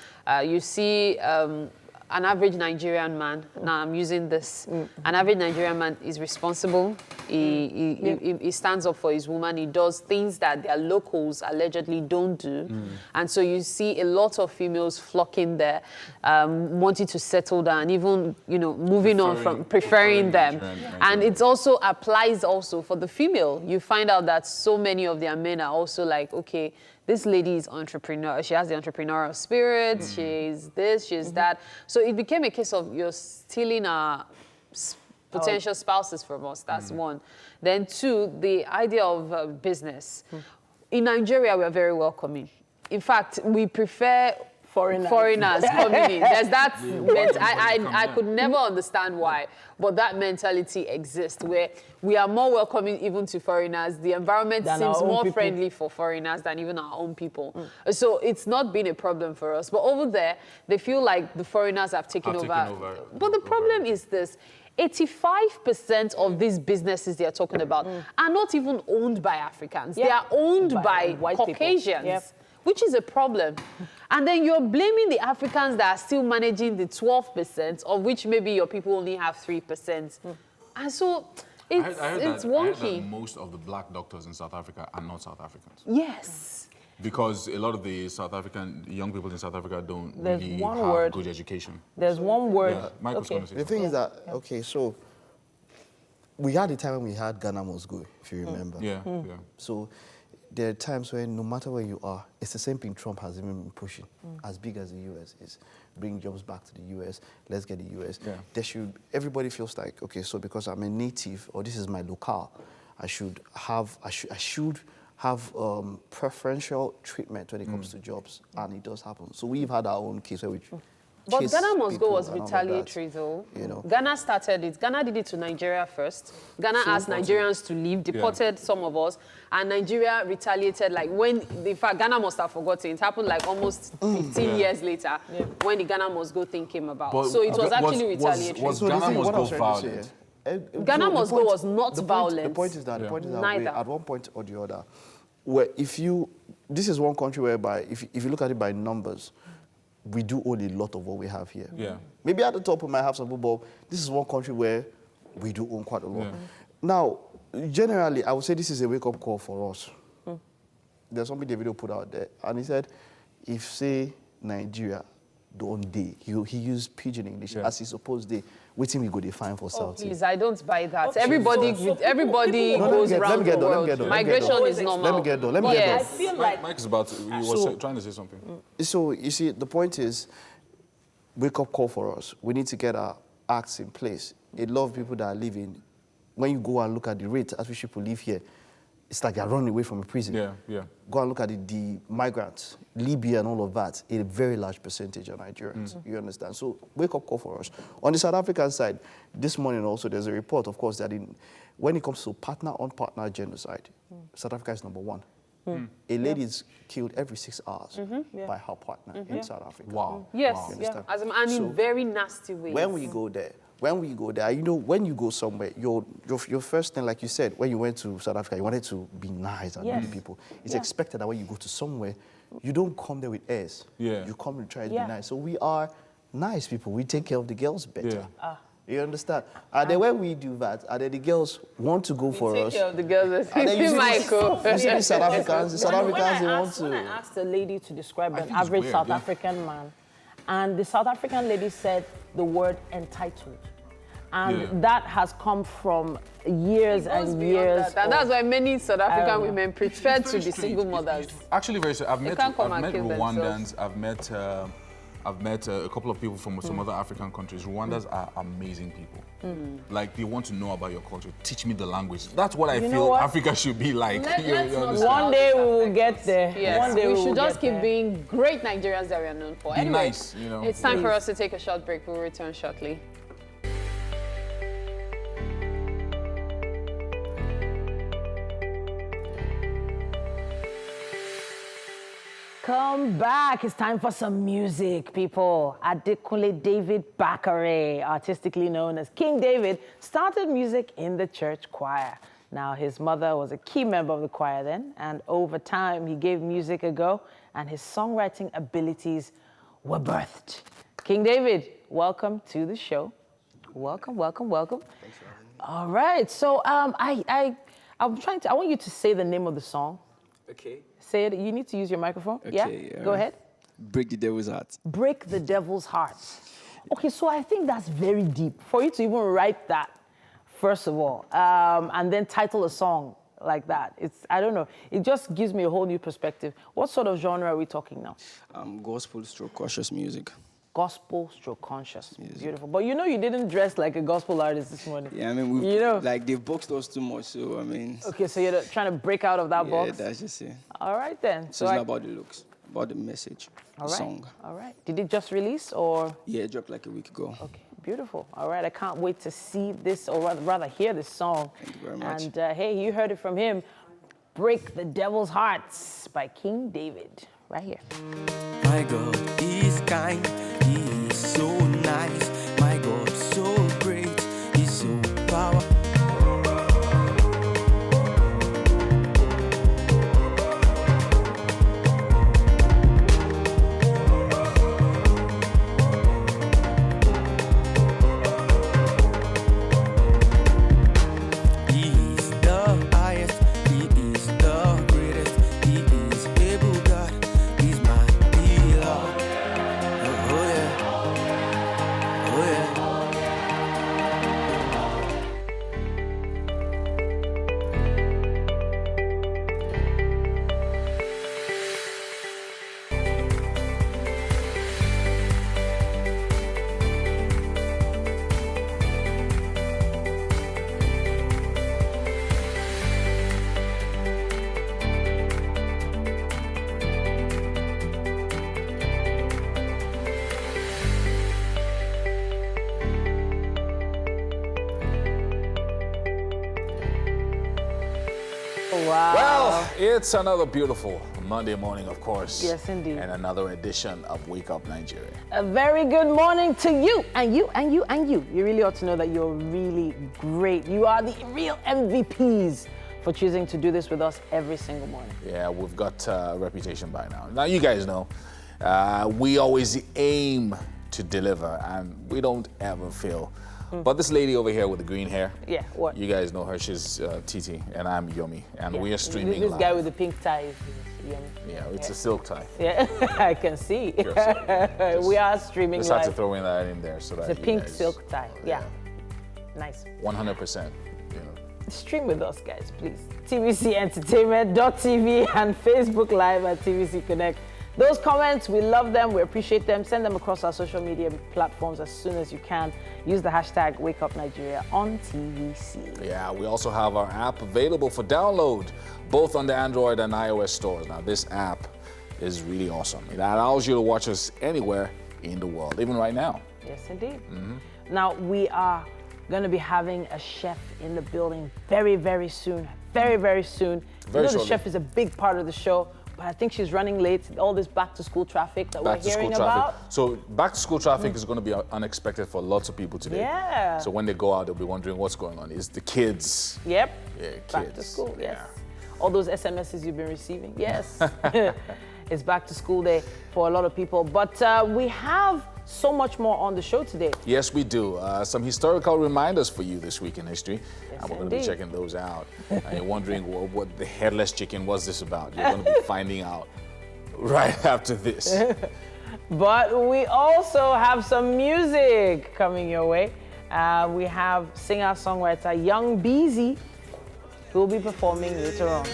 you see an average Nigerian man, now I'm using this, an average Nigerian man is responsible, he stands up for his woman, he does things that their locals allegedly don't do. And so you see a lot of females flocking there, wanting to settle down, even, moving on from preferring them. And it also applies also for the female. You find out that so many of their men are also like, okay, this lady is entrepreneur. She has the entrepreneurial spirit. She's this, she's that. So it became a case of you're stealing our potential spouses from us. That's one. Then two, the idea of business. In Nigeria, we're very welcoming. In fact, we prefer foreigners coming in. There's that. I could never understand why, but that mentality exists where we are more welcoming even to foreigners. The environment seems more friendly for foreigners than even our own people. So it's not been a problem for us. But over there, they feel like the foreigners have taken over. But the problem is this. 85% of these businesses they are talking about are not even owned by Africans. They are owned by white Caucasians. Which is a problem. And then you're blaming the Africans that are still managing the 12%, of which maybe your people only have 3%. And so it's wonky. I heard that most of the black doctors in South Africa are not South Africans. Yes. Because a lot of the young people in South Africa don't really have good education. There's one word. Yeah, Michael's going to say the thing is that, so we had a time when we had Ghana Must Go, if you remember. Yeah. So there are times when no matter where you are, it's the same thing Trump has even been pushing, as big as the US is. Bring jobs back to the US, let's get the US. Yeah. Everybody feels like, okay, so because I'm a native, or this is my locale, I should have preferential treatment when it comes to jobs, and it does happen. So we've had our own case where we But Ghana Must Go was retaliatory, though. Ghana started it. Ghana did it to Nigeria first. Ghana asked Nigerians to leave, deported some of us, and Nigeria retaliated. Like in fact, Ghana must have forgotten. It happened like almost 15 years later when the Ghana Must Go thing came about. But so it was actually retaliatory. Was Ghana Must Go violent? Ghana Must Go was not violent. The point is that at one point or the other, where this is one country whereby if you look at it by numbers, we do own a lot of what we have here. Yeah. Maybe at the top we might have some, but this is one country where we do own quite a lot. Yeah. Now, generally, I would say this is a wake-up call for us. There's something Davido put out there, and he said, if, say, Nigeria don't they. He used pidgin English as he supposed they. Waiting we go define for South. Please, I don't buy that. Okay, everybody goes around the world. Migration is normal. Let me get done. I feel like Mike is about to, he was trying to say something. So you see, the point is, wake up call for us. We need to get our acts in place. A lot of people that are living, when you go and look at the rate at which people live here, it's like they're running away from a prison. Yeah. Go and look at the migrants, Libya and all of that, a very large percentage are Nigerians, you understand? So wake up call for us. On the South African side, this morning also there's a report, of course, that when it comes to partner-on-partner genocide, South Africa is number 1. A lady is killed every 6 hours by her partner in South Africa. Wow. Yes, You understand? and in very nasty ways. When we go there, you know, when you go somewhere, your first thing, like you said, when you went to South Africa, you wanted to be nice and meet people. It's expected that when you go to somewhere, you don't come there with airs. Yeah. You come and try to be nice. So we are nice people. We take care of the girls better. You understand? And then when we do that, and then the girls want to go for us. Take care of the girls. And then you see Michael. you see the South Africans, they want to. When I asked a lady to describe an think it's average weird, South African man, and the South African lady said the word entitled. And that has come from years and years. And that's why many South African women prefer to be single mothers. Actually, very strange. I've met can't come and kill Rwandans. I've met a couple of people from some other African countries. Rwandans are amazing people. Like, they want to know about your culture. Teach me the language. That's what I feel Africa should be like. One day we will get there. Yes, One day we should just keep there. being great Nigerians that we are known for. Anyway, nice, you know. It's time for us to take a short break. We'll return shortly. Come back. It's time for some music, people. Adekunle David Bakare, artistically known as King David, started music in the church choir. Now, his mother was a key member of the choir then, and over time, he gave music a go, and his songwriting abilities were birthed. King David, welcome to the show. Welcome. Thanks for having me. All right. So, I want you to say the name of the song. Okay. Say it. You need to use your microphone. Okay, Yeah? Go ahead. Break the devil's heart. Break the devil's heart. Okay, so I think that's very deep. For you to even write that, first of all, and then title a song like that, I don't know. It just gives me a whole new perspective. What sort of genre are we talking now? Gospel stroke cautious music. Gospel stroke conscious. Beautiful. But you know you didn't dress like a gospel artist this morning. Yeah, I mean, like they've boxed us too much, so I mean. Okay, so you're trying to break out of that box? Yeah, that's just it. All right then. So it's not about the looks, about the message, the song. All right. Did it just release or? Yeah, it dropped like a week ago. Okay, beautiful. All right, I can't wait to see this, or rather hear this song. Thank you very much. And hey, you heard it from him. Break the Devil's Hearts by King David, right here. My God is kind, He is so nice. My God, so great, He's so powerful. Wow. Well, it's another beautiful Monday morning, of course. Yes, indeed. And another edition of Wake Up Nigeria. A very good morning to you, and you, and you, and you. You really ought to know that you're really great. You are the real MVPs for choosing to do this with us every single morning. Yeah, we've got a reputation by now. Now, you guys know, we always aim to deliver, and we don't ever fail. But this lady over here with the green hair, Yeah, what? you guys know her. She's TT, and I'm Yomi, and we are streaming This live. guy with the pink tie is Yummy. Yeah, it's a silk tie. Yeah, I can see. We are streaming Just live. had to throw in that in there so that It's a you pink guys, silk tie. Yeah. Nice. 100%. You know. Stream with us, guys, please. TVCentertainment.tv and Facebook Live at TVC Connect. Those comments, we love them, we appreciate them. Send them across our social media platforms as soon as you can. Use the hashtag WakeUpNigeria on TVC. Yeah, we also have our app available for download, both on the Android and iOS stores. Now, this app is really awesome. It allows you to watch us anywhere in the world, even right now. Yes, indeed. Now, we are going to be having a chef in the building very, very soon. Very, very soon. Very the shortly. chef is a big part of the show, but I think she's running late. All this back-to-school traffic that we're hearing about. So back-to-school traffic is going to be unexpected for lots of people today. Yeah. So when they go out, they'll be wondering what's going on. Is the kids? Yep. Yeah, kids. Back to school, yes. Yeah. All those SMSs you've been receiving, yes. It's back to school day for a lot of people. But we have so much more on the show today. Yes, we do. Some historical reminders for you this week in history. Yes, and we're going to be indeed. checking those out. And you're wondering what the headless chicken was this about. You're going to be finding out right after this. But we also have some music coming your way. We have singer-songwriter Young Beezy, who will be performing later on.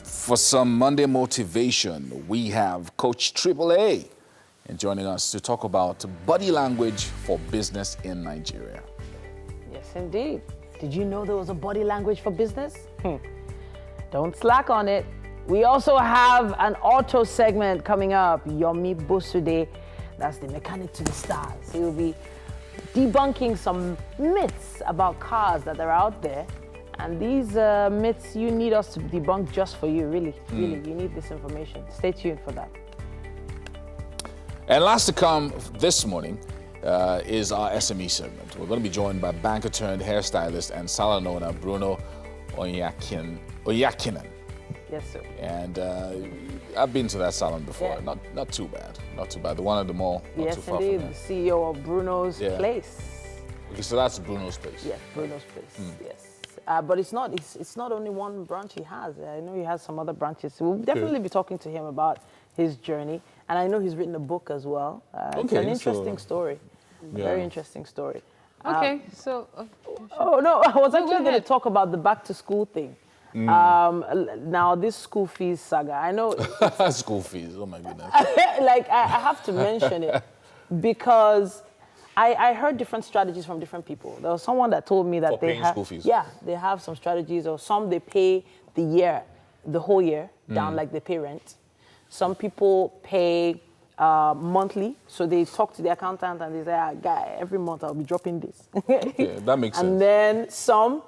For some Monday motivation, we have Coach Triple A and joining us to talk about body language for business in Nigeria. Yes, indeed. Did you know there was a body language for business? Don't slack on it. We also have an auto segment coming up. Yomi Bosude, that's the mechanic to the stars. He will be debunking some myths about cars that are out there. And these myths, you need us to debunk just for you, really. Really, you need this information. Stay tuned for that. And last to come this morning is our SME segment. We're going to be joined by banker turned hairstylist and salon owner Bruno Oyakinen. Yes, sir. And I've been to that salon before. Yeah. Not too bad. Not too bad. The one at the mall, not Yes, too far indeed. from The here. CEO of Bruno's Yeah. Place. Okay, so that's Bruno's place. Yes, Bruno's Place. Yes. But it's not only one branch he has. I know he has some other branches. We'll definitely be talking to him about his journey. And I know he's written a book as well. It's an interesting story. Yeah. Very interesting story. Okay, so... Oh, no, I was No, actually go going to ahead. talk about the back to school thing. Now, this school fees saga, I know, School fees, oh my goodness. like, I have to mention it because I heard different strategies from different people. There was someone that told me that For they paying have, school fees? yeah, they have some strategies, or some they pay the whole year down, like they pay rent. Some people pay monthly, so they talk to the accountant and they say, guy, every month I'll be dropping this. Yeah, that makes sense. And then some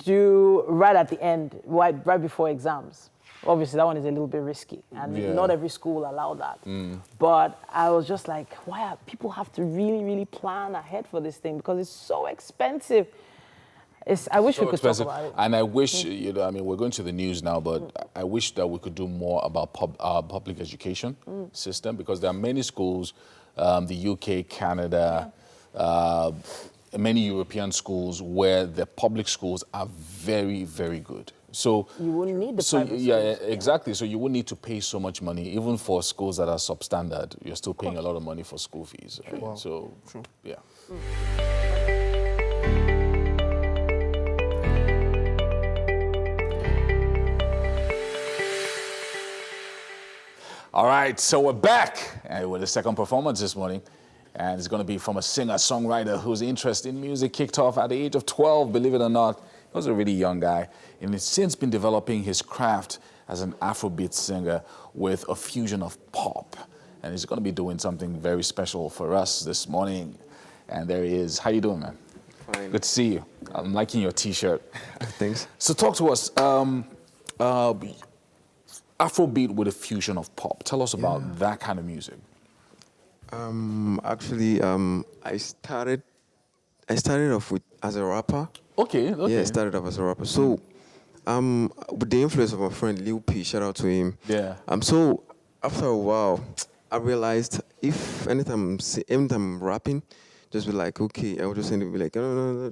do right at the end, right before exams. Obviously, that one is a little bit risky, and Yeah. not every school will allow that. But I was just like, why people have to really, really plan ahead for this thing, because it's so expensive. I wish So we could expensive. talk about it. And I wish, I mean, we're going to the news now, but I wish that we could do more about our public education system, because there are many schools, the UK, Canada, many European schools where the public schools are very, very good. So You wouldn't need the so private yeah, schools. exactly. So you wouldn't need to pay so much money, even for schools that are substandard. You're still paying a lot of money for school fees. Right? Wow. So yeah. All right, so we're back with the second performance this morning. And it's going to be from a singer-songwriter whose interest in music kicked off at the age of 12, believe it or not. He was a really young guy. And he's since been developing his craft as an Afrobeat singer with a fusion of pop. And he's going to be doing something very special for us this morning. And there he is. How you doing, man? Fine. Good to see you. I'm liking your T-shirt. Thanks. So talk to us. Afrobeat with a fusion of pop. Tell us about that kind of music. Actually, I started off as a rapper. Okay. Yeah, I started off as a rapper. So, with the influence of my friend Lil P, shout out to him. Yeah. So after a while, I realized anytime I'm rapping, just be like, okay, I would just be like, no,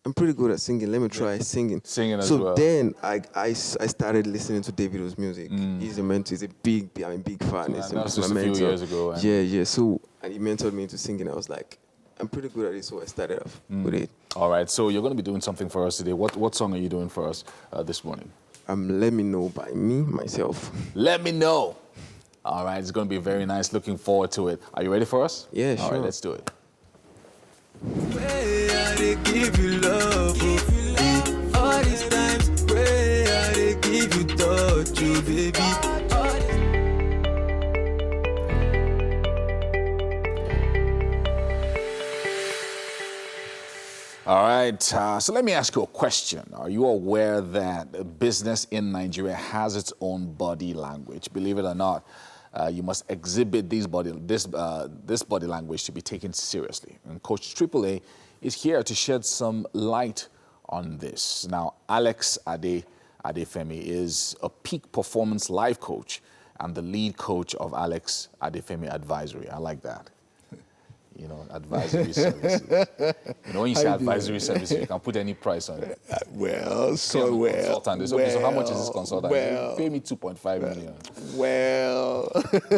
I'm pretty good at singing. Let me try singing. Singing as so well. then I started listening to Davido's music. He's a mentor. He's a big fan. So He's that was my just a few mentor. years ago. Yeah. So and he mentored me into singing. I was like, I'm pretty good at it, so I started off with it. All right, so you're going to be doing something for us today. What song are you doing for us this morning? Let Me Know by myself. Let Me Know. All right, it's going to be very nice. Looking forward to it. Are you ready for us? Yeah, sure. All right, let's do it. Pray I dey give you love, oh. All these times, pray I dey give you touch, oh baby. All right, so let me ask you a question. Are you aware that business in Nigeria has its own body language? Believe it or not, you must exhibit this body language to be taken seriously. And Coach AAA is here to shed some light on this. Now, Alex Adefemi is a peak performance life coach and the lead coach of Alex Adefemi Advisory. I like that. You know, advisory services. You know, when you say advisory services, you can put any price on it. Consultant. So how much is this consultant? Pay me 2.5 million. Well.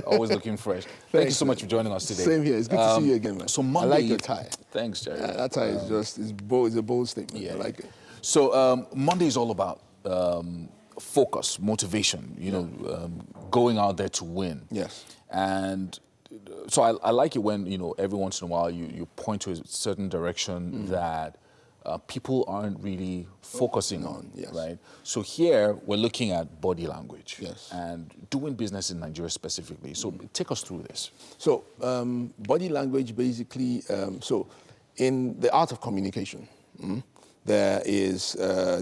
Always looking fresh. Thank you so much for joining us today. Same here. It's good to see you again, man. So Monday, I like your tie. Thanks, Jerry. That tie is it's bold. It's a bold statement. Yeah. I like it. So Monday is all about focus, motivation. You know, going out there to win. Yes. And so I like it when, you know, every once in a while you point to a certain direction that people aren't really focusing on, right? So here we're looking at body language and doing business in Nigeria specifically. So take us through this. So body language basically, so in the art of communication, there is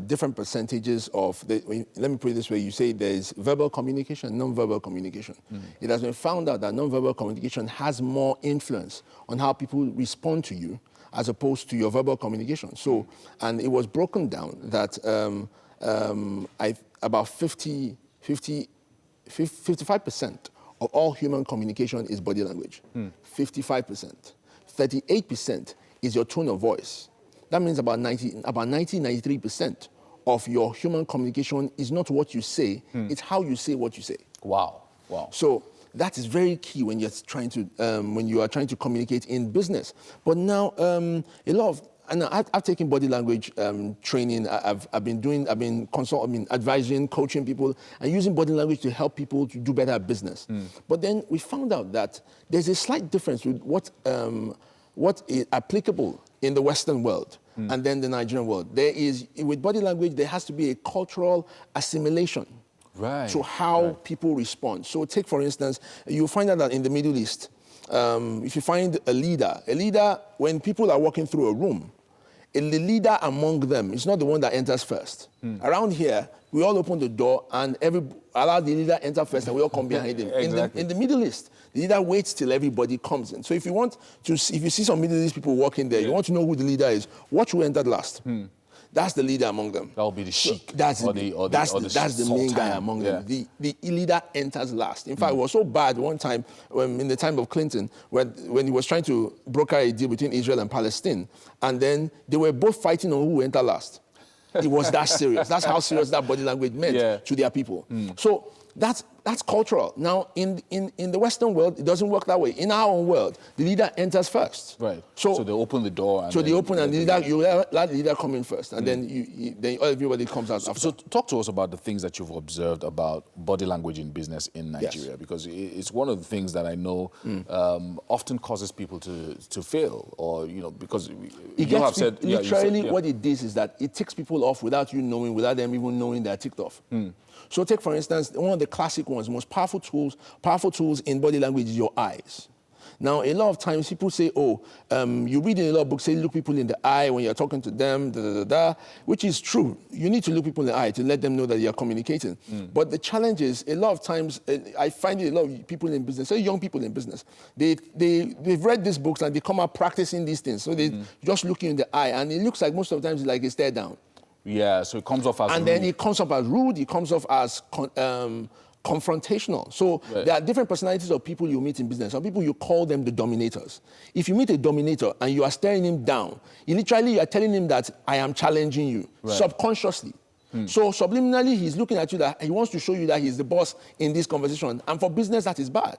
different percentages of, let me put it this way, you say there's verbal communication and non-verbal communication. It has been found out that non-verbal communication has more influence on how people respond to you as opposed to your verbal communication. So, and it was broken down that about 55% of all human communication is body language. 55%. 38% is your tone of voice. That means about 93% of your human communication is not what you say, it's how you say what you say. Wow. So that is very key when you're trying to when you are trying to communicate in business. But now a lot of, and I've taken body language training. I've been advising, coaching people, and using body language to help people to do better at business. But then we found out that there's a slight difference with what is applicable in the Western world and then the Nigerian world. There is, with body language, there has to be a cultural assimilation to how people respond. So take, for instance, you'll find out that in the Middle East, if you find a leader, when people are walking through a room, the leader among them is not the one that enters first. Around here, we all open the door and allow the leader enter first and we all come behind him. Exactly. In the Middle East, the leader waits till everybody comes in. So if you see some Middle East people walking there, you want to know who the leader is, watch who entered last. That's the leader among them. That will be the sheik. So that's the main guy among them. The leader enters last. In fact, it was so bad one time in the time of Clinton when he was trying to broker a deal between Israel and Palestine, and then they were both fighting on who would enter last. It was that serious. That's how serious that body language meant to their people. So that's cultural. Now, in the Western world, it doesn't work that way. In our own world, the leader enters first. Right. So they open the door. And they open and you let the leader come in first, and then everybody comes out after. So talk to us about the things that you've observed about body language in business in Nigeria, because it's one of the things that I know often causes people to fail, or because what it is that it ticks people off without you knowing, without them even knowing they're ticked off. So take, for instance, one of the classic ones, most powerful tools in body language is your eyes. Now, a lot of times people say, you read in a lot of books, say look people in the eye when you're talking to them, which is true. You need to look people in the eye to let them know that you're communicating. But the challenge is, a lot of times, I find a lot of people in business, say young people in business, they've read these books and they come out practicing these things. So they just look you in the eye, and it looks like most of the times like a stare down. Yeah, so it comes off as rude. And then it comes off as rude, it comes off as confrontational. So there are different personalities of people you meet in business. Some people, you call them the dominators. If you meet a dominator and you are staring him down, you are telling him that I am challenging you subconsciously. So subliminally, he's looking at you that he wants to show you that he's the boss in this conversation. And for business, that is bad.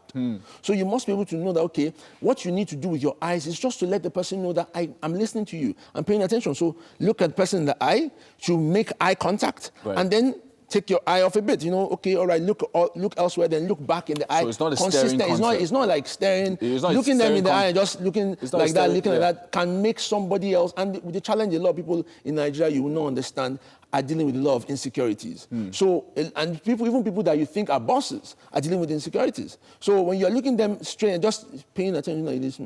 So you must be able to know that, okay, what you need to do with your eyes is just to let the person know that I'm listening to you. I'm paying attention. So look at the person in the eye, to make eye contact, and then take your eye off a bit. Okay, all right, look elsewhere, then look back in the eye. So it's not a staring concept. It's not like staring, looking them in the eye and just looking like that, looking like that, can make somebody else. And the challenge a lot of people in Nigeria, you will not understand, are dealing with a lot of insecurities. So, and even people that you think are bosses are dealing with insecurities. So when you're looking them straight and just paying attention like this,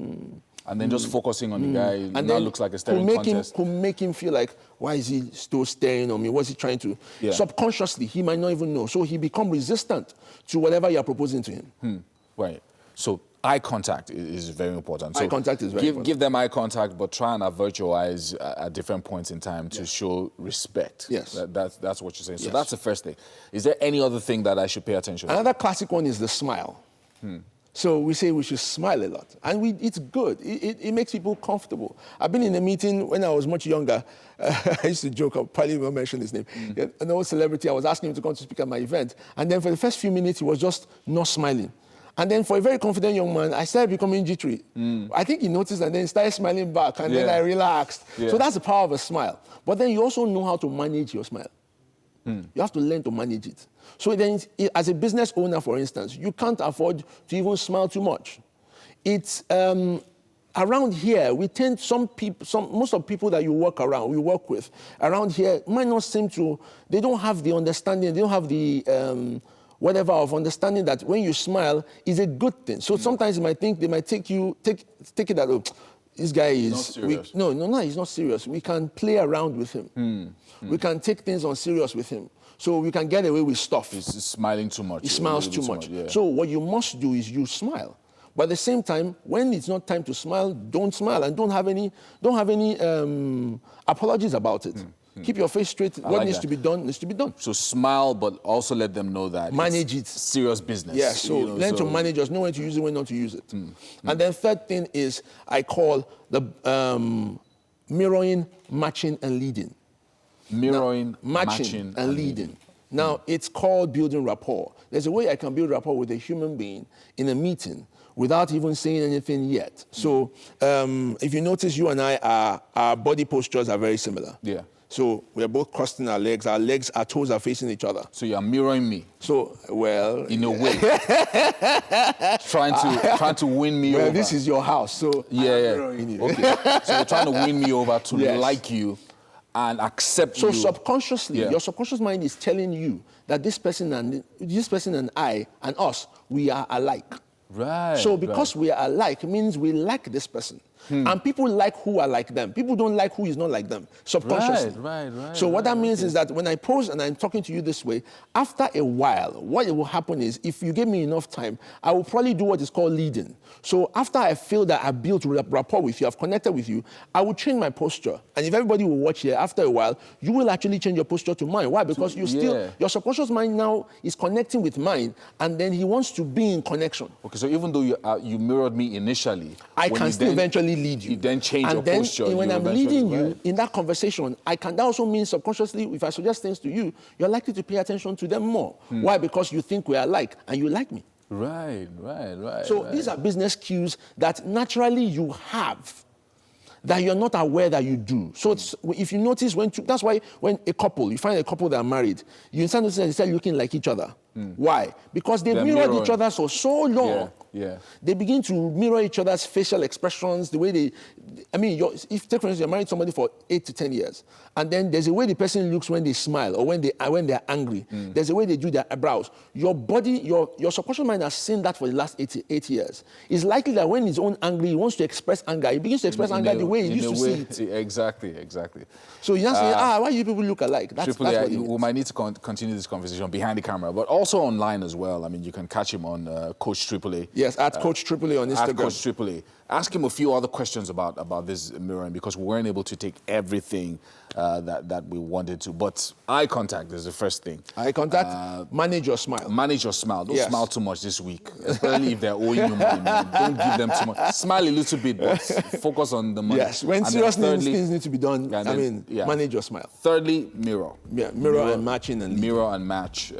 and then just focusing on the guy, and then looks like a staring contest. Could make him feel like, why is he still staring on me? What's he trying to? Subconsciously, he might not even know. So he become resistant to whatever you're proposing to him. Right. So eye contact is very important. So eye contact is very important. Give them eye contact, but try and avert your eyes at different points in time to show respect. Yes. That's what you're saying. So that's the first thing. Is there any other thing that I should pay attention to? Another classic one is the smile. So we say we should smile a lot. And it's good. It makes people comfortable. I've been in a meeting when I was much younger. I used to joke, I'll probably won't mention his name. An old celebrity, I was asking him to come to speak at my event. And then for the first few minutes, he was just not smiling. And then for a very confident young man, I started becoming jittery. I think he noticed and then he started smiling back. And then I relaxed. So that's the power of a smile. But then you also know how to manage your smile. You have to learn to manage it. So then, as a business owner, for instance, you can't afford to even smile too much. It's around here, we tend, most of the people that we work with, around here might not seem to, they don't have the understanding, they don't have the whatever of understanding that when you smile is a good thing. So sometimes they might take it that, oh, this guy is serious. No, he's not serious. We can play around with him. We can take things on serious with him. So we can get away with stuff. He's smiling too much. He smiles too much. So what you must do is you smile. But at the same time, when it's not time to smile, don't smile and don't have any apologies about it. Keep your face straight. What needs to be done needs to be done. So smile, but also let them know that manage it. Serious business. Yeah, so learn to manage us, know when to use it, when not to use it. And then third thing is I call the mirroring, matching, and leading. Mirroring, matching, and leading. Now, it's called building rapport. There's a way I can build rapport with a human being in a meeting without even saying anything yet. So if you notice, you and I, our body postures are very similar. Yeah. So we're both crossing our legs, our toes are facing each other. So you're mirroring me. So, well... In a way. trying to win me over. Well, this is your house, so I'm mirroring you. Okay. So you're trying to win me over to like you and accept you. So subconsciously, your subconscious mind is telling you that this person and I and us, we are alike. Right. So because we are alike means we like this person. And people like who are like them. People don't like who is not like them, subconsciously. Right. So what that means is that when I pose and I'm talking to you this way, after a while, what will happen is, if you give me enough time, I will probably do what is called leading. So after I feel that I've built rapport with you, I've connected with you, I will change my posture. And if everybody will watch here, after a while, you will actually change your posture to mine. Why? Because your subconscious mind now is connecting with mine, and then he wants to be in connection. Okay, so even though you mirrored me initially, I can still eventually lead you. You then change your posture. And when I'm leading you in that conversation, that also means subconsciously, if I suggest things to you, you're likely to pay attention to them more. Why? Because you think we are alike and you like me. Right. So these are business cues that naturally you have, that you're not aware that you do. So if you notice, that's why when you find a couple that are married, you start noticing they start looking like each other. Why? Because they mirrored each other for so long. Yeah. They begin to mirror each other's facial expressions, the way if take for instance, you're married to somebody for 8 to 10 years, and then there's a way the person looks when they smile or when they're angry. There's a way they do their eyebrows. Your body, your subconscious mind has seen that for the last 8 years. It's likely that when he's angry, he wants to express anger. He begins to express anger the way he used to see it. Exactly. So you just say, why you people look alike? That's what it we might need to continue this conversation behind the camera, but also online as well. I mean, you can catch him on Coach AAA. Yes, at Coach AAA on Instagram. At Coach AAA. Ask him a few other questions about this mirroring, because we weren't able to take everything that we wanted to. But eye contact is the first thing. Eye contact, manage your smile. Manage your smile. Don't Yes. smile too much this week, especially if they're owing you money. Man. Don't give them too much. Smile a little bit, but focus on the money. Yes, when And serious then thirdly- things need to be done, manage your smile. Thirdly, mirror. Yeah, mirror and matching and mirror and match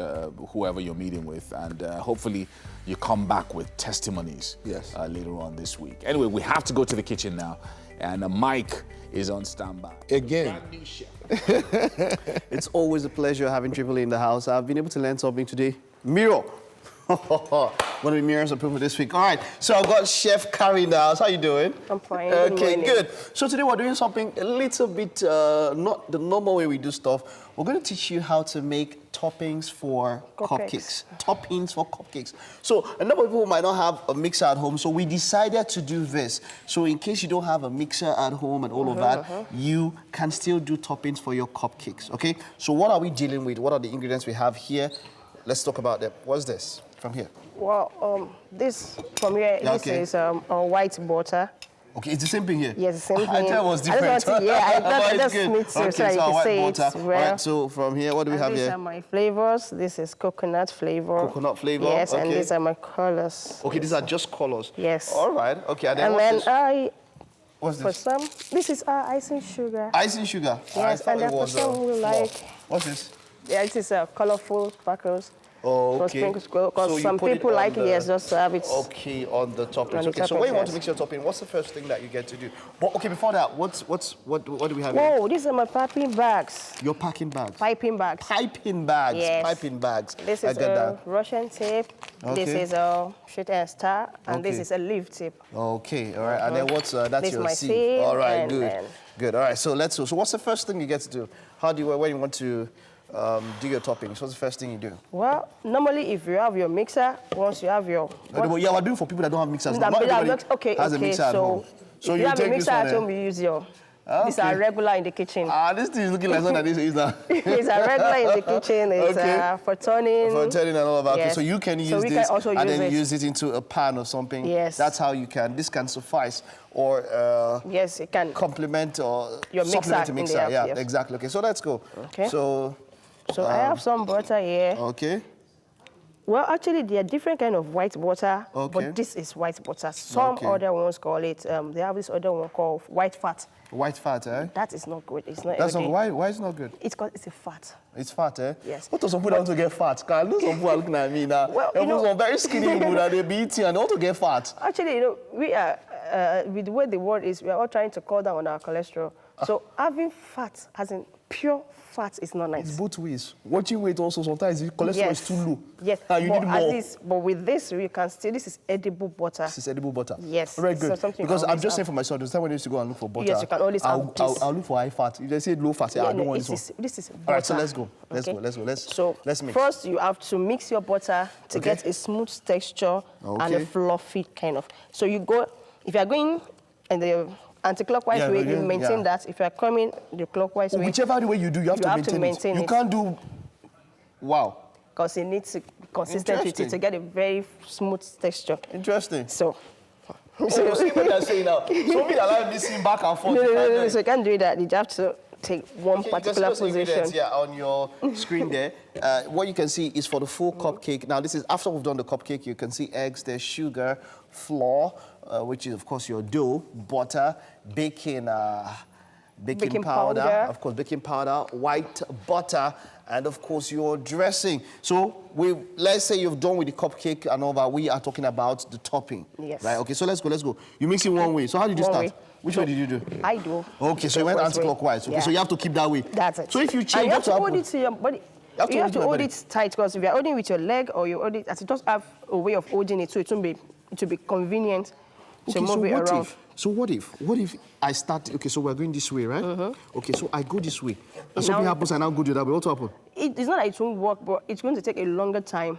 whoever you're meeting with, and hopefully you come back with testimonies later on this week. Anyway, we have to go to the kitchen now, and Mike is on standby. Again. Brand new chef. It's always a pleasure having Triple A in the house. I've been able to learn something today. Mirror. One of the mirrors of people this week. All right, so I've got Chef Carrie in the house. How you doing? I'm fine. Okay, good. So today we're doing something a little bit not the normal way we do stuff. We're going to teach you how to make toppings for cupcakes. Toppings for cupcakes. So a number of people might not have a mixer at home, so we decided to do this. So in case you don't have a mixer at home and all of that, you can still do toppings for your cupcakes, okay? So what are we dealing with? What are the ingredients we have here? Let's talk about them. What's this from here? Well, this from here, this is white butter. Okay, it's the same thing here? Yes, the same thing. I thought it was different. I just need to okay, so you white can say butter. it well. All right, so from here, what do we have These here? are my flavors. This is coconut flavor. Coconut flavor? Yes, okay. and these are my colors. Okay, these are just colors? Yes. All right, okay. And then, what's this? For some, this is icing sugar. Icing sugar? Yes, and then for some we like... What's this? Yeah, it is colorful sparkles. Oh, okay. Because some people like it, yes, just to have it. Okay, on the toppings. Okay, top so when you want to yes. mix your topping, what's the first thing that you get to do? But okay, before that, what do we have Whoa, here? these are my piping bags. Your packing bags? Piping bags. Piping bags. Yes. Piping bags. This I is get that. Russian tape. Okay. This is a shoot and star, and this Okay. is a leaf tip. Okay, all right. And then what's that's This your my seed. seed, All right, and good, then- good. All right. So so what's the first thing you get to do? How do you when you want to do your toppings? What's the first thing you do? Well, normally if you have your mixer, once you have your... Yeah, we're doing for people that don't have mixers. Not everybody has a mixer at home. So if you have a mixer at home, you use your... These are regular in the kitchen. This thing is looking like something that is that. It's a regular in the kitchen. It's for turning. For turning and all of that. Yes. Okay, so you can use we this can also and use then it. use it into a pan or something. Yes. That's how you can. This can suffice or yes, it can complement or your supplement mixer. a mixer. In the Yeah, yes. exactly. Okay, so let's go. Okay. So I have some butter here. Okay. Well, actually, there are different kind of white butter, Okay. but this is white butter. Some other ones call it, they have this other one called white fat. White fat, eh? That is not good. It's not That's not everything. why is it not good? It's because it's a fat. It's fat, eh? Yes. What does some people want to get fat? Because I know some people are looking at me now. Well, you know, some very skinny people that they be eating and they want to get fat. Actually, we are, with the way the world is, we are all trying to cut down on our cholesterol. So having fat, as in pure fat, is not nice. It's both ways. Watching weight also, sometimes the cholesterol is too low. Yes, And you but need at more. least, but with this, we can still, this is edible butter. This is edible butter. Yes. Very So good. something you Because can I'm always just saying have. for myself, the time when I used to go and look for butter, Yes, you can always have this. I'll look for high fat. If they say low fat, I don't want this one. This is butter. All right, so let's go. Let's Okay. go. Let's go. So let's mix. first, you have to mix your butter to Okay. get a smooth texture and Okay. a fluffy kind of. So you go, if you are going in the anti-clockwise Yeah, way, we're you doing- maintain yeah. that. If you are coming the clockwise way, Whichever way you do, you have to maintain it. You can't do. Wow. because it needs to be consistent with it to Interesting. get a very smooth texture. Interesting. So. Oh, see what they're saying now. So me that like listening back and forth. No, you can't do it. so you can't do that. You have to take one Okay, particular you can see those ingredients, position. yeah, on your screen there. What you can see is for the full cupcake. Now, this is after we've done the cupcake, you can see eggs, there's sugar, flour, which is, of course, your dough, butter, baking powder, of course, baking powder, white butter, and, of course, your dressing. So, let's say you've done with the cupcake and all that. We are talking about the topping. Yes. Right, okay, so let's go. You mix it one way. So, how did you One start? way. Which way did you do? I do. Okay, so you went Clockwise way. anti-clockwise. Okay, Yeah. so you have to keep that way. That's it. So if you And change, you have to what hold happen? it to your body. You have to You have to hold hold it to it tight because if you're holding with your leg or you hold it, as it does have a way of holding it, so it will be convenient to move it around. What if I start, okay, so we're going this way, right? Okay, so I go this way. And something Now- happens and I'll go the other way. What will happen? It's not that it won't work, but it's going to take a longer time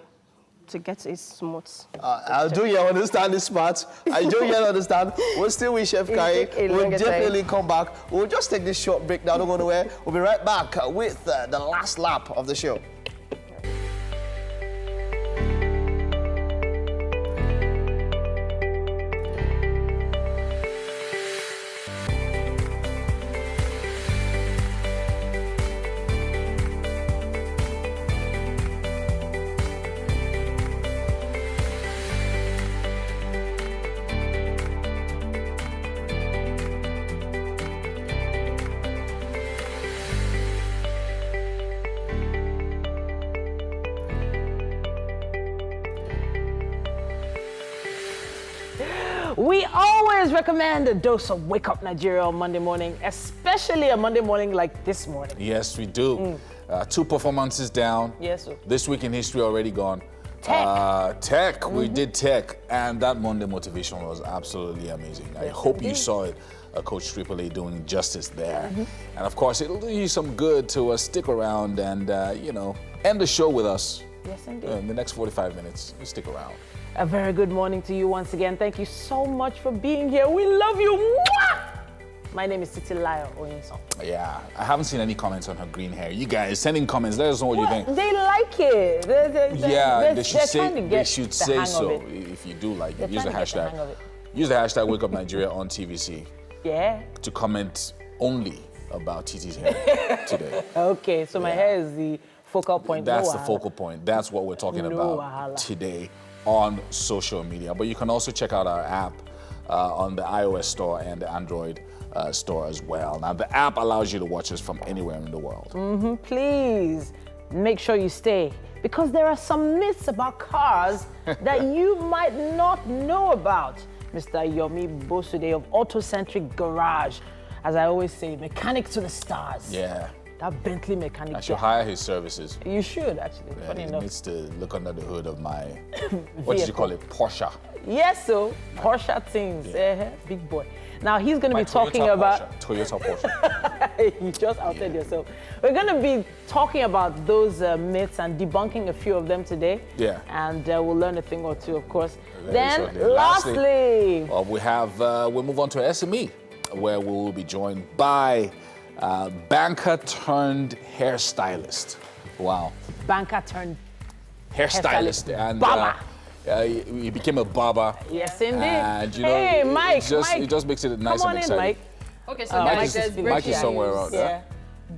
to get it smooth. I do you understand this part. I do you understand. We'll still with Chef It'll Kai. take a We'll longer definitely come back. We'll just take this short break now. Don't go nowhere. We'll be right back with the last lap of the show. We always recommend a dose of Wake Up Nigeria on Monday morning, especially a Monday morning like this morning. Yes, we do. 2 performances down. Yes, sir. This week in history already gone. Tech. We did tech, and that Monday motivation was absolutely amazing. I hope you saw it. Coach Triple A doing justice there. And of course, it'll do you some good to stick around and, end the show with us. Yes, indeed. In the next 45 minutes. Stick around. A very good morning to you once again. Thank you so much for being here. We love you. Mwah! My name is Titilayo Oyinson. Yeah, I haven't seen any comments on her green hair. You guys, send in comments. Let us know what you think. They like it. They should say so. If you do like it, use the hashtag. Use the hashtag Wake Up Nigeria on TVC. Yeah. To comment only about TT's hair today. Okay, so my hair is the focal point. That's the focal point. That's what we're talking about today on social media. But you can also check out our app on the iOS store and the Android store as well. Now, the app allows you to watch us from anywhere in the world. Please make sure you stay, because there are some myths about cars that you might not know about. Mr. Yomi Bosude of Autocentric Garage, as I always say, mechanic to the stars. Yeah. That Bentley mechanic. I should hire his services. You should, actually. Yeah, Funny he enough. needs to look under the hood of my, what did you call it, Porsche? Yes, so Porsche things. Yeah. Big boy. Now he's going to be talking Toyota about Toyota Porsche. You just outed yourself. We're going to be talking about those myths and debunking a few of them today. Yeah. And we'll learn a thing or two, of course. Very shortly. Lastly, we'll move on to SME, where we will be joined by banker turned hairstylist. Wow. Banker turned hairstylist. And barber. He became a barber. Yes, indeed. And hey, Mike, it just makes it nice Come on and exciting. In, Mike. Okay, so Mike is somewhere around there. Yeah.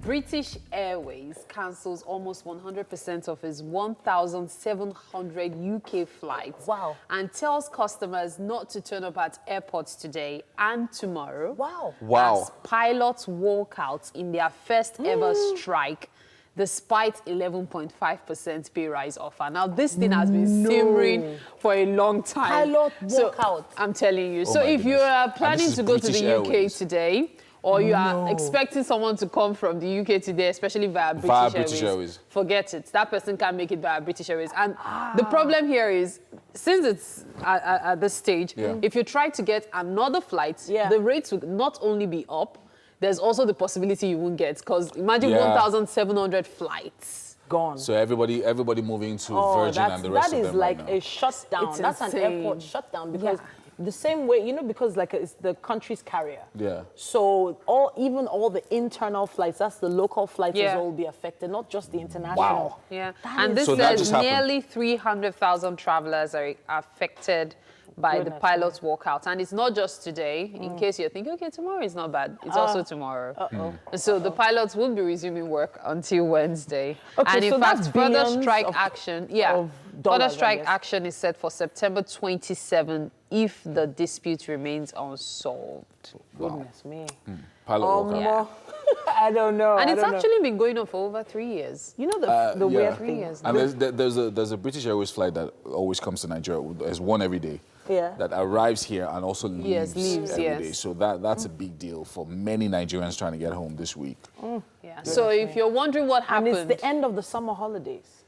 British Airways cancels almost 100% of its 1,700 UK flights. Wow. And tells customers not to turn up at airports today and tomorrow. Wow. As pilots walk out in their first ever strike, despite 11.5% pay rise offer. Now, this thing has been simmering for a long time. Pilot walk out. I'm telling you. Oh so if you are planning to go to British the Airways. UK today, or you are expecting someone to come from the UK today, especially via British Airways, forget it. That person can't make it via British Airways. And the problem here is, since it's at this stage, if you try to get another flight, the rates will not only be up, there's also the possibility you won't get, because imagine 1,700 flights. Gone. So everybody moving to Virgin and the rest of them. That is like right now. a shutdown. That's insane. an airport shutdown, because the same way, because like it's the country's carrier. Yeah. So even all the internal flights, that's the local flights, will all be affected, not just the international. Wow. Yeah. That And is- this that says just nearly 300,000 travelers are affected by the pilot's walkout. And it's not just today, in case you're thinking, okay, tomorrow is not bad. It's also tomorrow. So the pilots will be resuming work until Wednesday. Okay, and in so fact, that's further billions strike of action, dollars, further I strike guess. action is set for September 27 if the dispute remains unsolved. Goodness me. Pilot walkout. I don't know. And I it's don't know. actually been going on for over 3 years. You know the weird 3 thing. years. And there's a British Airways flight that always comes to Nigeria. There's one every day. Yeah. That arrives here and also leaves, leaves, every yes. day. So that's a big deal for many Nigerians trying to get home this week. Yeah. So if you're wondering what And happened, it's the end of the summer holidays.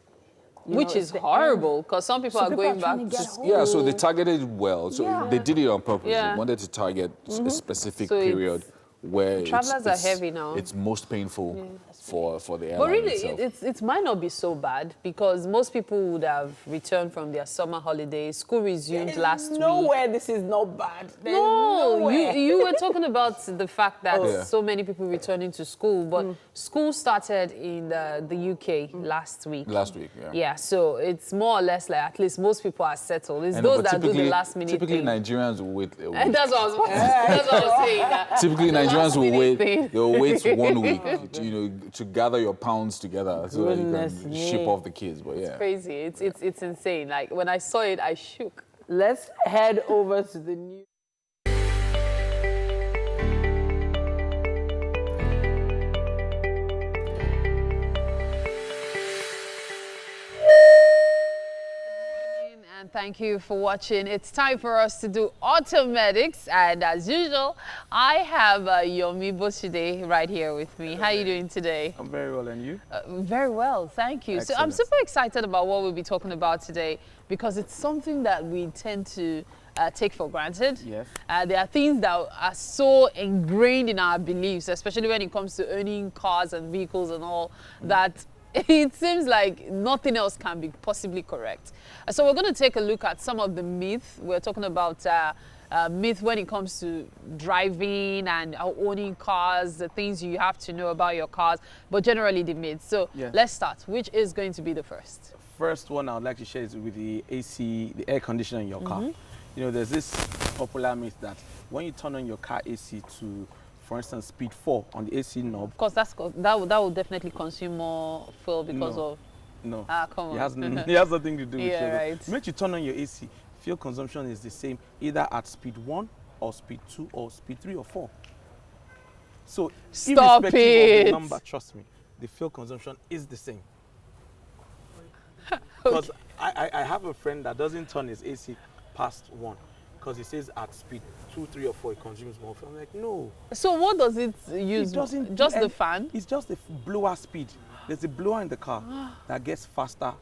which is horrible, because some people are going back to school. Yeah, so they targeted well. So they did it on purpose. Yeah. They wanted to target a specific So it's- period where travelers are heavy now. It's most painful for the airline But really, itself. it might not be so bad, because most people would have returned from their summer holidays. School resumed last week. Nowhere this is not bad. There's No, nowhere. you were talking about the fact that Yeah. so many people returning to school, but school started in the UK last week. Last week, yeah. Yeah, so it's more or less like at least most people are settled. It's And those but that do the typically- last minute Typically, thing. Nigerians wait. And that's what I was that's what I was saying. Typically, The Nigerians last will minute wait. thing. They'll wait 1 week, to gather your pounds together so that you Goodness can me. ship off the kids. But yeah, Crazy. It's insane. Like when I saw it, I shook. Let's head over to the news. And thank you for watching. It's time for us to do automedics, and as usual, I have Yomi Boshide right here with me. How are you doing today? I'm very well, and you? Very well, thank you. Excellent. So I'm super excited about what we'll be talking about today because it's something that we tend to take for granted. Yes. There are things that are so ingrained in our beliefs, especially when it comes to owning cars and vehicles and all, that it seems like nothing else can be possibly correct. So we're going to take a look at some of the myths. We're talking about myth when it comes to driving and owning cars, the things you have to know about your cars, but generally the myths. So let's start. Which is going to be the first? First one I would like to share is with the AC, the air conditioner in your car. You know, there's this popular myth that when you turn on your car AC to, for instance, speed 4 on the AC knob. Of course, that will definitely consume more fuel because of... No. Come on. It has nothing to do with fuel. Right. When you turn on your AC, fuel consumption is the same either at speed 1 or speed 2 or speed 3 or 4. So, Stop irrespective it. of the number, trust me, the fuel consumption is the same. Because I have a friend that doesn't turn his AC past 1 because he says at speed 2, 3 or 4 it consumes more fuel. I'm like, no. So what does it use? It doesn't just the fan? It's just the blower speed. There's a blower in the car that gets faster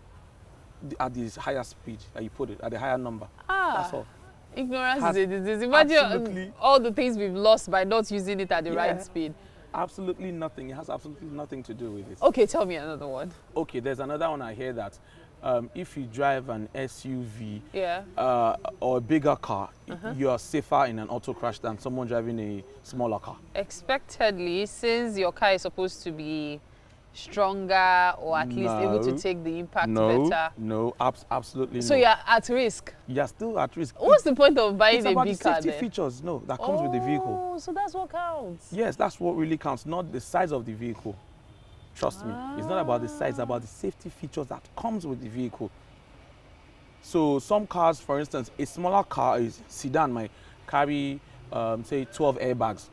at the higher speed that you put it, at the higher number. That's all. Ignorance is a disease. Imagine all the things we've lost by not using it at the right speed. Absolutely nothing. It has absolutely nothing to do with it. Okay, tell me another one. Okay, there's another one I hear that if you drive an SUV or a bigger car, you are safer in an auto crash than someone driving a smaller car. Expectedly, since your car is supposed to be stronger or at least able to take the impact better. No, absolutely so no. you're at risk? You're still at risk. What's the point of buying a big car? It's about the safety then? features, that comes with the vehicle. So that's what counts? Yes, that's what really counts, not the size of the vehicle. Trust me, it's not about the size, it's about the safety features that comes with the vehicle. So some cars, for instance, a smaller car, a sedan might carry, say, 12 airbags,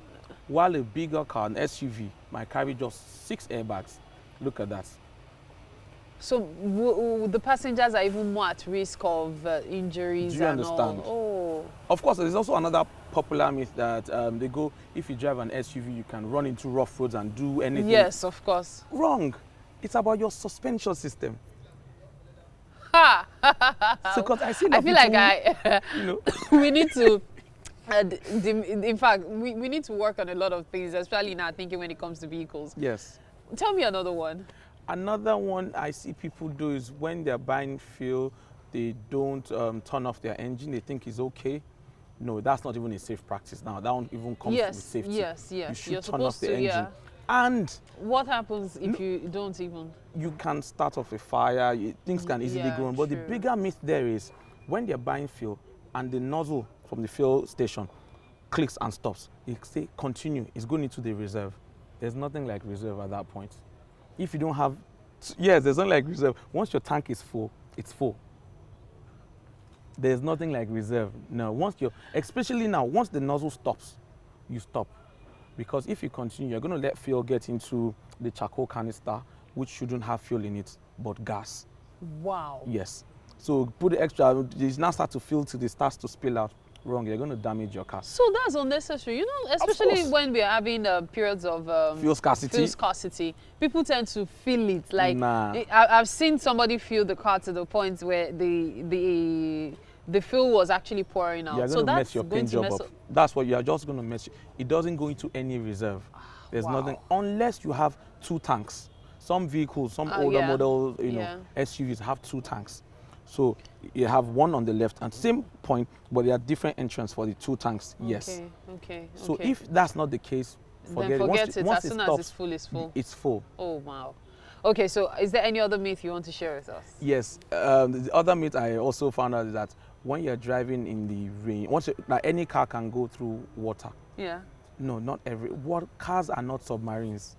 while a bigger car, an SUV, might carry just 6 airbags. Look at that. So the passengers are even more at risk of injuries. Do you understand? Of course, there's also another popular myth that they go, if you drive an SUV, you can run into rough roads and do anything. Yes, of course. Wrong. It's about your suspension system. Ha! So, because I feel like we need to. In fact, we need to work on a lot of things, especially in our thinking when it comes to vehicles. Yes. Tell me another one. Another one I see people do is when they're buying fuel, they don't turn off their engine. They think it's okay. No, that's not even a safe practice now. That one even comes with safety. Yes. You should You're turn off the engine. Yeah. And what happens if you don't even? You can start off a fire. Things can easily go on. But the bigger myth there is when they're buying fuel and the nozzle from the fuel station clicks and stops, it say continue. It's going into the reserve. There's nothing like reserve at that point. If you don't have, there's nothing like reserve. Once your tank is full, it's full. There's nothing like reserve. No, especially now, once the nozzle stops, you stop. Because if you continue, you're going to let fuel get into the charcoal canister, which shouldn't have fuel in it, but gas. Wow. Yes. So put the extra, it now start to fill till it starts to spill out. Wrong, you're going to damage your car. So that's unnecessary, especially when we're having periods of fuel scarcity. People tend to feel it. Like I've seen somebody fill the car to the point where the fuel was actually pouring out. You're going to mess your paint job up. That's what you're just going to mess. It doesn't go into any reserve. There's nothing unless you have 2 tanks. Some vehicles, some older model, SUVs have 2 tanks. So you have one on the left and same point, but there are different entrances for the 2 tanks. Yes. Okay. So if that's not the case, forget it. Once as soon stops, as it's full, it's full. It's full. Oh wow. Okay, so is there any other myth you want to share with us? Yes. The other myth I also found out is that when you're driving in the rain, any car can go through water. Yeah. No, not every. Cars are not submarines.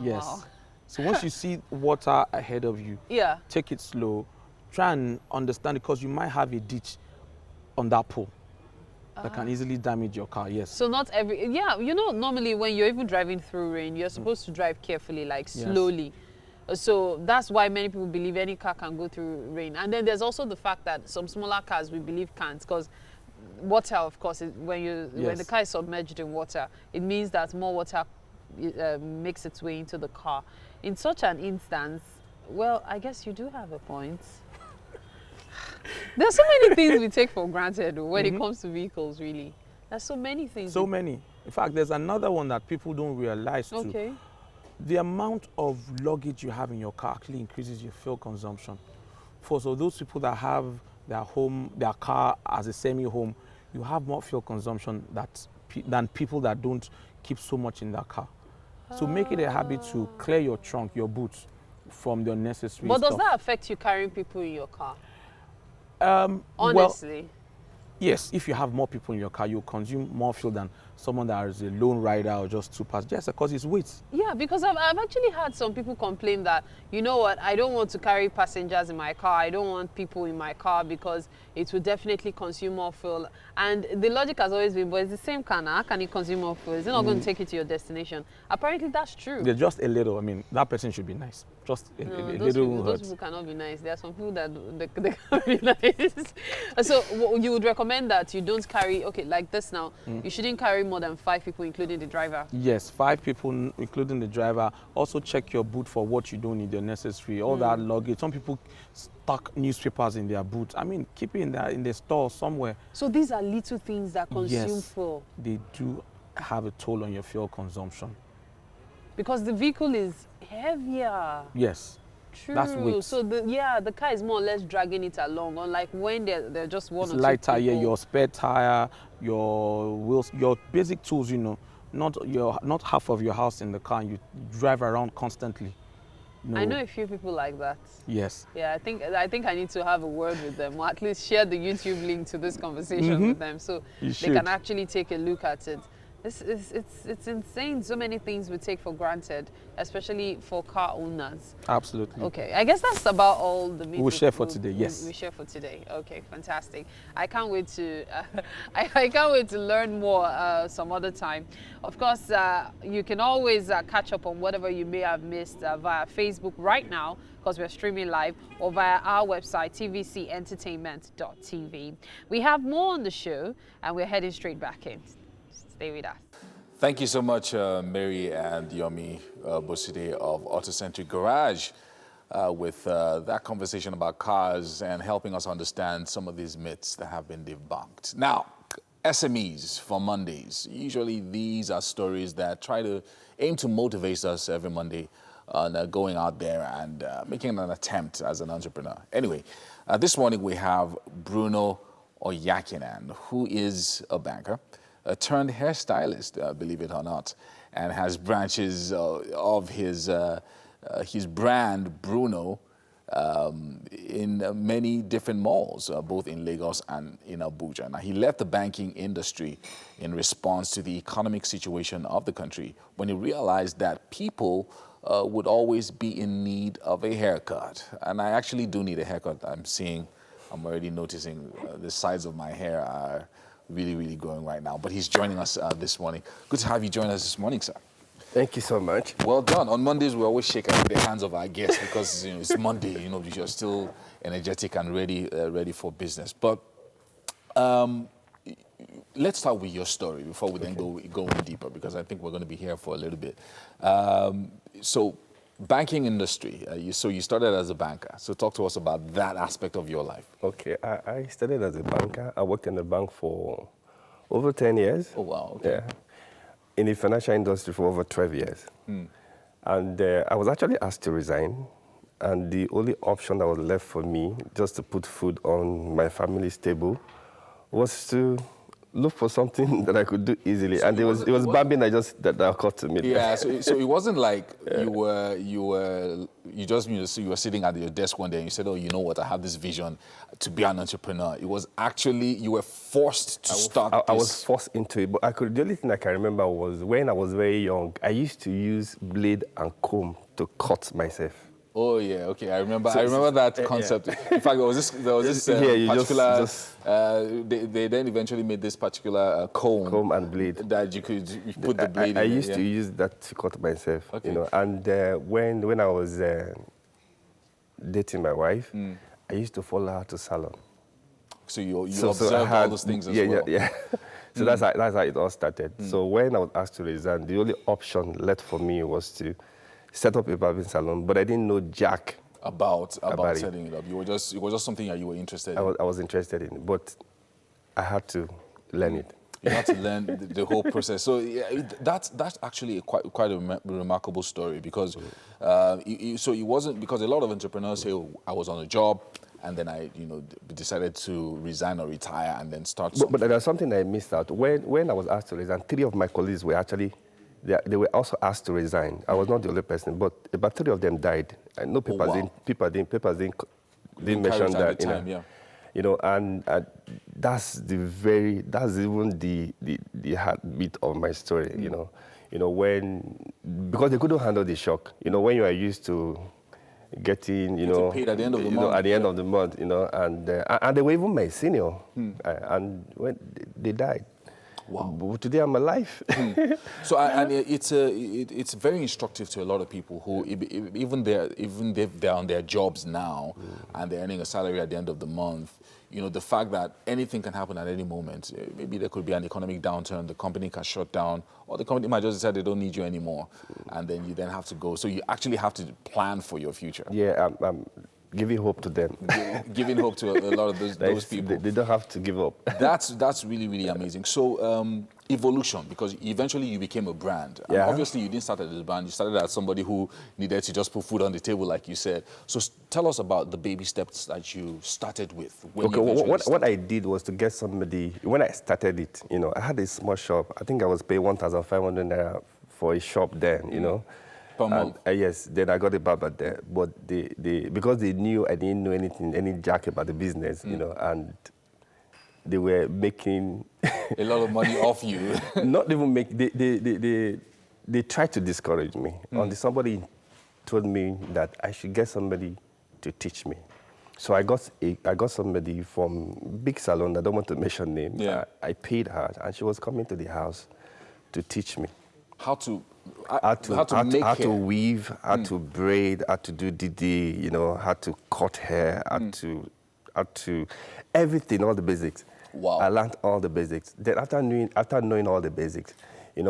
Yes. Wow. So once you see water ahead of you, take it slow. Try and understand it because you might have a ditch on that pole that can easily damage your car. Yes. So not every normally when you're even driving through rain, you're supposed to drive carefully, like slowly. So that's why many people believe any car can go through rain. And then there's also the fact that some smaller cars we believe can't, because water, of course, when the car is submerged in water, it means that more water makes its way into the car. In such an instance, well, I guess you do have a point. There's so many things we take for granted when it comes to vehicles, really. There's so many things. So many. In fact, there's another one that people don't realize too. Okay. The amount of luggage you have in your car actually increases your fuel consumption. For so those people that have their car as a semi-home, you have more fuel consumption than people that don't keep so much in their car. So make it a habit to clear your trunk, your boots, from the unnecessary But stuff. does that affect you carrying people in your car? Honestly? Well, yes, if you have more people in your car, you'll consume more fuel than someone that is a lone rider or just two passengers, because it's weight. yeah, because I've actually had some people complain that, you know what, I don't want to carry passengers in my car. I don't want people in my car because it will definitely consume more fuel. And the logic has always been, but it's the same car now. How can it consume more fuel? Is it not going to take you to your destination? Apparently, that's true. Yeah, just a little. I mean, that person should be nice. Just a little. Those people cannot be nice. There are some people that they can't be nice. So you would recommend that you don't carry, okay, like this now, you shouldn't carry more than 5 people, including the driver. Yes, 5 people, including the driver. Also check your boot for what you don't need, the necessary, all that luggage. Some people stuck newspapers in their boot. I mean, keep it in the store somewhere. So these are little things that consume fuel. They do have a toll on your fuel consumption. Because the vehicle is heavier. Yes. True. That's weight. So the car is more or less dragging it along. Unlike when they're just one or two light tire, people. your spare tire, your wheels, your basic tools. You know, not half of your house in the car. And you drive around constantly. No. I know a few people like that. Yes. Yeah, I think I need to have a word with them, or at least share the YouTube link to this conversation with them, so they can actually take a look at it. It's insane. So many things we take for granted, especially for car owners. Absolutely. Okay, I guess that's about all the we'll share for today. Yes. We share for today. Okay, fantastic. I can't wait to I can't wait to learn more some other time. Of course, you can always catch up on whatever you may have missed via Facebook right now, because we're streaming live, or via our website, tvcentertainment.tv. We have more on the show, and we're heading straight back in. Stay with us. Thank you so much, Mary and Yomi Boside of Autocentric Garage, with that conversation about cars and helping us understand some of these myths that have been debunked. Now, SMEs for Mondays. Usually these are stories that try to aim to motivate us every Monday on going out there and making an attempt as an entrepreneur. Anyway, this morning we have Bruno Oyakinan, who is a banker, turned hairstylist, believe it or not, and has branches of his brand, Bruno, in many different malls, both in Lagos and in Abuja. Now, he left the banking industry in response to the economic situation of the country when he realized that people would always be in need of a haircut. And I actually do need a haircut. I'm already noticing the sides of my hair are really growing right now. But he's joining us this morning. Good to have you join us this morning, sir. Thank you so much. Well done. On Mondays, we always shake the hands of our guests because it's Monday. You're still energetic and ready for business. But let's start with your story before we then go in deeper, because I think we're going to be here for a little bit. So, banking industry. So you started as a banker. So talk to us about that aspect of your life. Okay, I started as a banker. I worked in the bank for over 10 years. Oh, wow. Okay. Yeah. In the financial industry for over 12 years. And I was actually asked to resign. And the only option that was left for me, just to put food on my family's table, was to look for something that I could do easily. So and it was Bambin that occurred to me. Yeah, so it wasn't like you were sitting at your desk one day and you said, oh, you know what, I have this vision to be an entrepreneur. It was actually, you were forced to start this. I was forced into it, but the only thing I can remember was when I was very young, I used to use blade and comb to cut myself. Oh yeah, okay. I remember that concept. In fact, there was this particular. They then eventually made this particular comb and blade that you put the blade. I used to use that to cut myself. Okay. You know, and when I was dating my wife, I used to follow her to salon. So you observed all those things as well. Yeah. So that's how it all started. So when I was asked to resign, the only option left for me was to set up a barbering salon, but I didn't know jack about setting it up. It was just something that you were interested in. I was interested in it, but I had to learn it. You had to learn the whole process. So yeah, that's actually quite a remarkable story because so it wasn't because a lot of entrepreneurs say, oh, I was on a job and then I decided to resign or retire and then start. But there's something I missed out. When I was asked to resign, 3 of my colleagues were actually they were also asked to resign. I was not the only person, but about 3 of them died. I know papers didn't mention that. You know, and that's even the heartbeat of my story. You know, because they couldn't handle the shock. You know, when you are used to getting, paid at the end of the month. At the end of the month, and they were even my senior, and when they died. Wow. But today I'm alive. So and it's very instructive to a lot of people who even if they're on their jobs now and they're earning a salary at the end of the month. You know, the fact that anything can happen at any moment. Maybe there could be an economic downturn, the company can shut down, or the company might just decide they don't need you anymore, and then you then have to go. So you actually have to plan for your future. Yeah, I'm giving hope to them. Giving hope to a lot of those people. They don't have to give up. That's really, really amazing. So evolution, because eventually you became a brand. And obviously you didn't start as a brand. You started as somebody who needed to just put food on the table, like you said. So tell us about the baby steps that you started with. What I did was to get somebody, when I started it, I had a small shop. I think I was paying 1,500 naira for a shop then, Per month? Yes, then I got a barber there. But because they knew I didn't know any jack about the business, and they were making a lot of money off you. Not even they tried to discourage me. Until somebody told me that I should get somebody to teach me. So I got somebody from big salon. I don't want to mention name. Yeah. I paid her, and she was coming to the house to teach me how to weave, how to braid, how to do DD, how to cut hair, how to everything, all the basics. Wow. I learned all the basics. Then after knowing all the basics,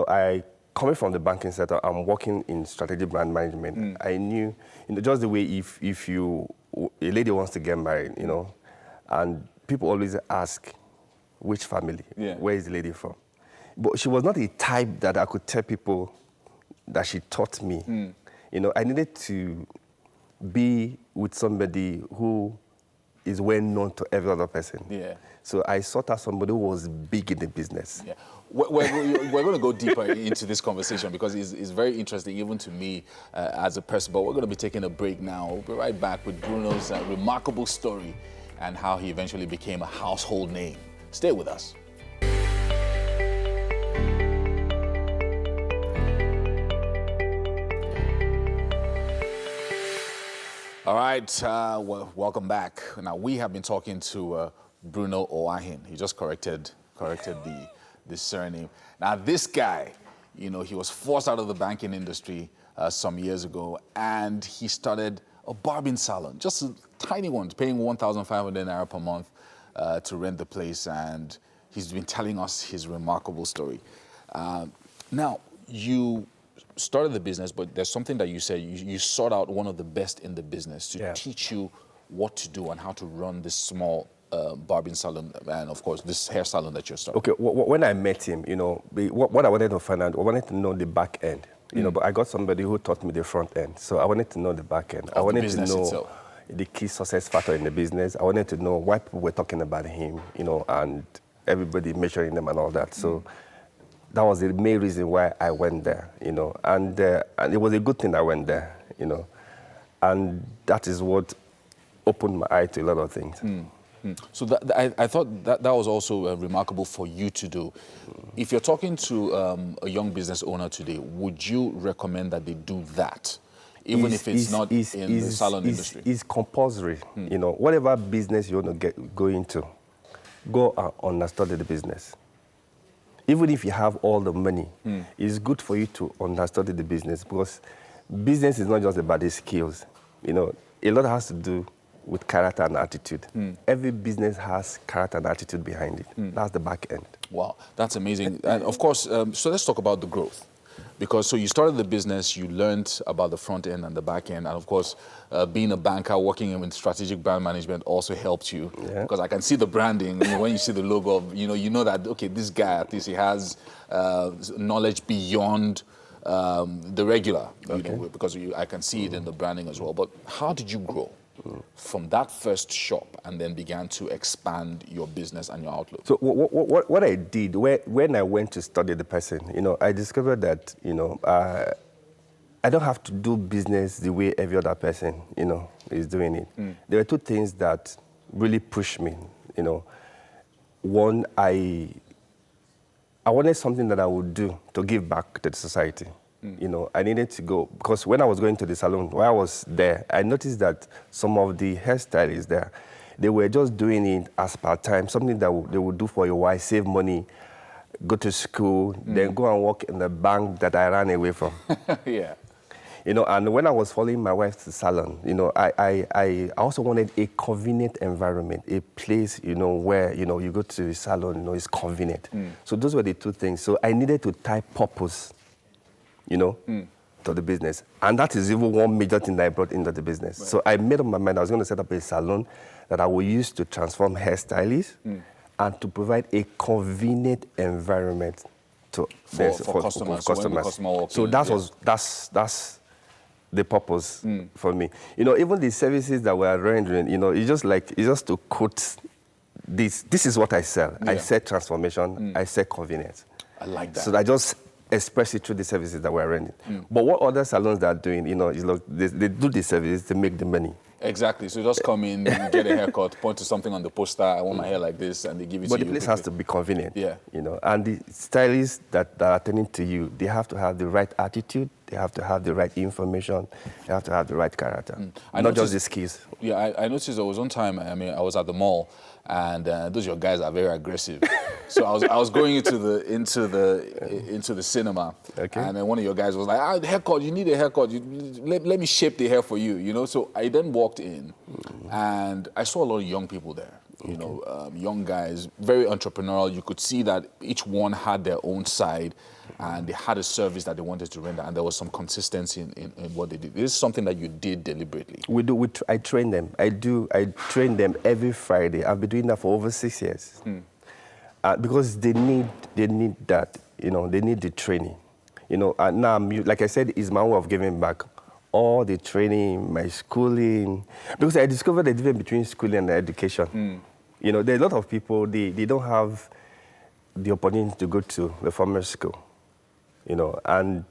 I coming from the banking sector, I'm working in strategic brand management. I knew, just the way if a lady wants to get married, and people always ask, which family? Yeah. Where is the lady from? But she was not a type that I could tell people that she taught me. I needed to be with somebody who is well known to every other person. Yeah. So I sought out somebody who was big in the business. Yeah. We're going to go deeper into this conversation because it's very interesting even to me as a person. But we're going to be taking a break now. We'll be right back with Bruno's remarkable story and how he eventually became a household name. Stay with us. All right, welcome back. Now, we have been talking to Bruno Owahin. He just corrected the surname. Now, this guy, he was forced out of the banking industry some years ago, and he started a barbing salon, just a tiny one, paying 1,500 naira per month to rent the place, and he's been telling us his remarkable story. Now, you started the business, but there's something that you said, you sought out one of the best in the business to teach you what to do and how to run this small barbing salon and, of course, this hair salon that you're starting. Okay, when I met him, what I wanted to find out, I wanted to know the back end, but I got somebody who taught me the front end. So I wanted to know the back end. I wanted to know itself. The key success factor in the business. I wanted to know why people were talking about him, and everybody measuring them and all that. So that was the main reason why I went there, and it was a good thing I went there, and that is what opened my eye to a lot of things. So I thought that was also remarkable for you to do. If you're talking to a young business owner today, would you recommend that they do that? even if it's not in the salon industry? It's compulsory. You know, whatever business you want to go into, go and understudy the business. Even if you have all the money, it's good for you to understudy the business, because business is not just about the skills. You know, a lot has to do with character and attitude. Every business has character and attitude behind it. That's the back end. Wow, that's amazing. And of course, so let's talk about the growth. Because so you started the business, you learned about the front end and the back end, and of course, being a banker, working in strategic brand management also helped you. Because I can see the branding, you know, when you see the logo, you know that, okay, this guy, at least he has knowledge beyond the regular, you know, because I can see it in the branding as well. But how did you grow from that first shop and then began to expand your business and your outlook? So what I did, when I went to study the person, you know, I discovered that, you know, I don't have to do business the way every other person, you know, is doing it. There were two things that really pushed me, you know. One, I wanted something that I would do to give back to the society. You know, I needed to go, because when I was going to the salon, while I was there, I noticed that some of the hairstylists there, they were just doing it as part-time, something that they would do for a while, save money, go to school, then go and work in the bank that I ran away from. Yeah. You know, and when I was following my wife to the salon, you know, I also wanted a convenient environment, a place, you know, where, you know, you go to the salon, you know, it's convenient. So those were the two things. So I needed to tie purpose, you know, to the business. And that is even one major thing that I brought into the business. Right. So I made up my mind I was going to set up a salon that I would use to transform hairstylists and to provide a convenient environment to for customers. So that's the purpose for me. You know, even the services that we are rendering, you know, it's just to quote this. This is what I sell. I sell transformation. I sell convenience. I like that. So I just express it through the services that we're rendering. But what other salons are doing, you know, is like they do the services to make the money. Exactly. So you just come in, you get a haircut, point to something on the poster, I want my hair like this, and they give it to you. But the place has to be convenient. Yeah. You know, and the stylists that are attending to you, they have to have the right attitude, they have to have the right information, they have to have the right character. Not just the skills. Yeah, I noticed there was one time, I mean, I was at the mall, and those your guys are very aggressive. So I was going into the cinema, and then one of your guys was like, haircut, you need a haircut. Let me shape the hair for you, you know. So I then walked in, and I saw a lot of young people there. You know, young guys, very entrepreneurial. You could see that each one had their own side, and they had a service that they wanted to render, and there was some consistency in what they did. This is something that you did deliberately. I train them. I train them every Friday. I've been doing that for over 6 years. Because they need that, you know, they need the training. You know, and now, like I said, it's my way of giving back. All the training, my schooling, because I discovered the difference between schooling and education. You know, there are a lot of people, they don't have the opportunity to go to the formal school, you know, and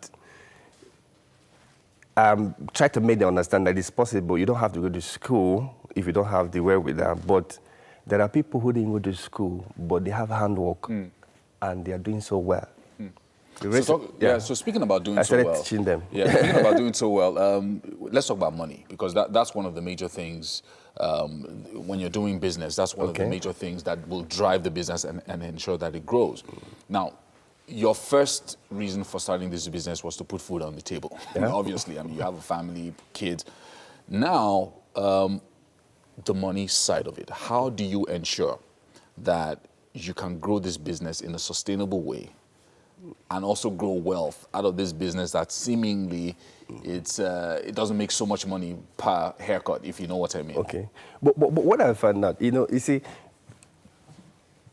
try to make them understand that it's possible. You don't have to go to school if you don't have the wherewithal, but there are people who didn't go to school, but they have handwork, and they are doing so well. So speaking about doing so well, I started teaching them. Yeah, speaking about doing so well, let's talk about money, because that's one of the major things when you're doing business. That's one of the major things that will drive the business and ensure that it grows. Now, your first reason for starting this business was to put food on the table. Obviously, I mean, you have a family, kids. Now, the money side of it. How do you ensure that you can grow this business in a sustainable way and also grow wealth out of this business that seemingly it doesn't make so much money per haircut, if you know what I mean? Okay. But what I found out, you know, you see,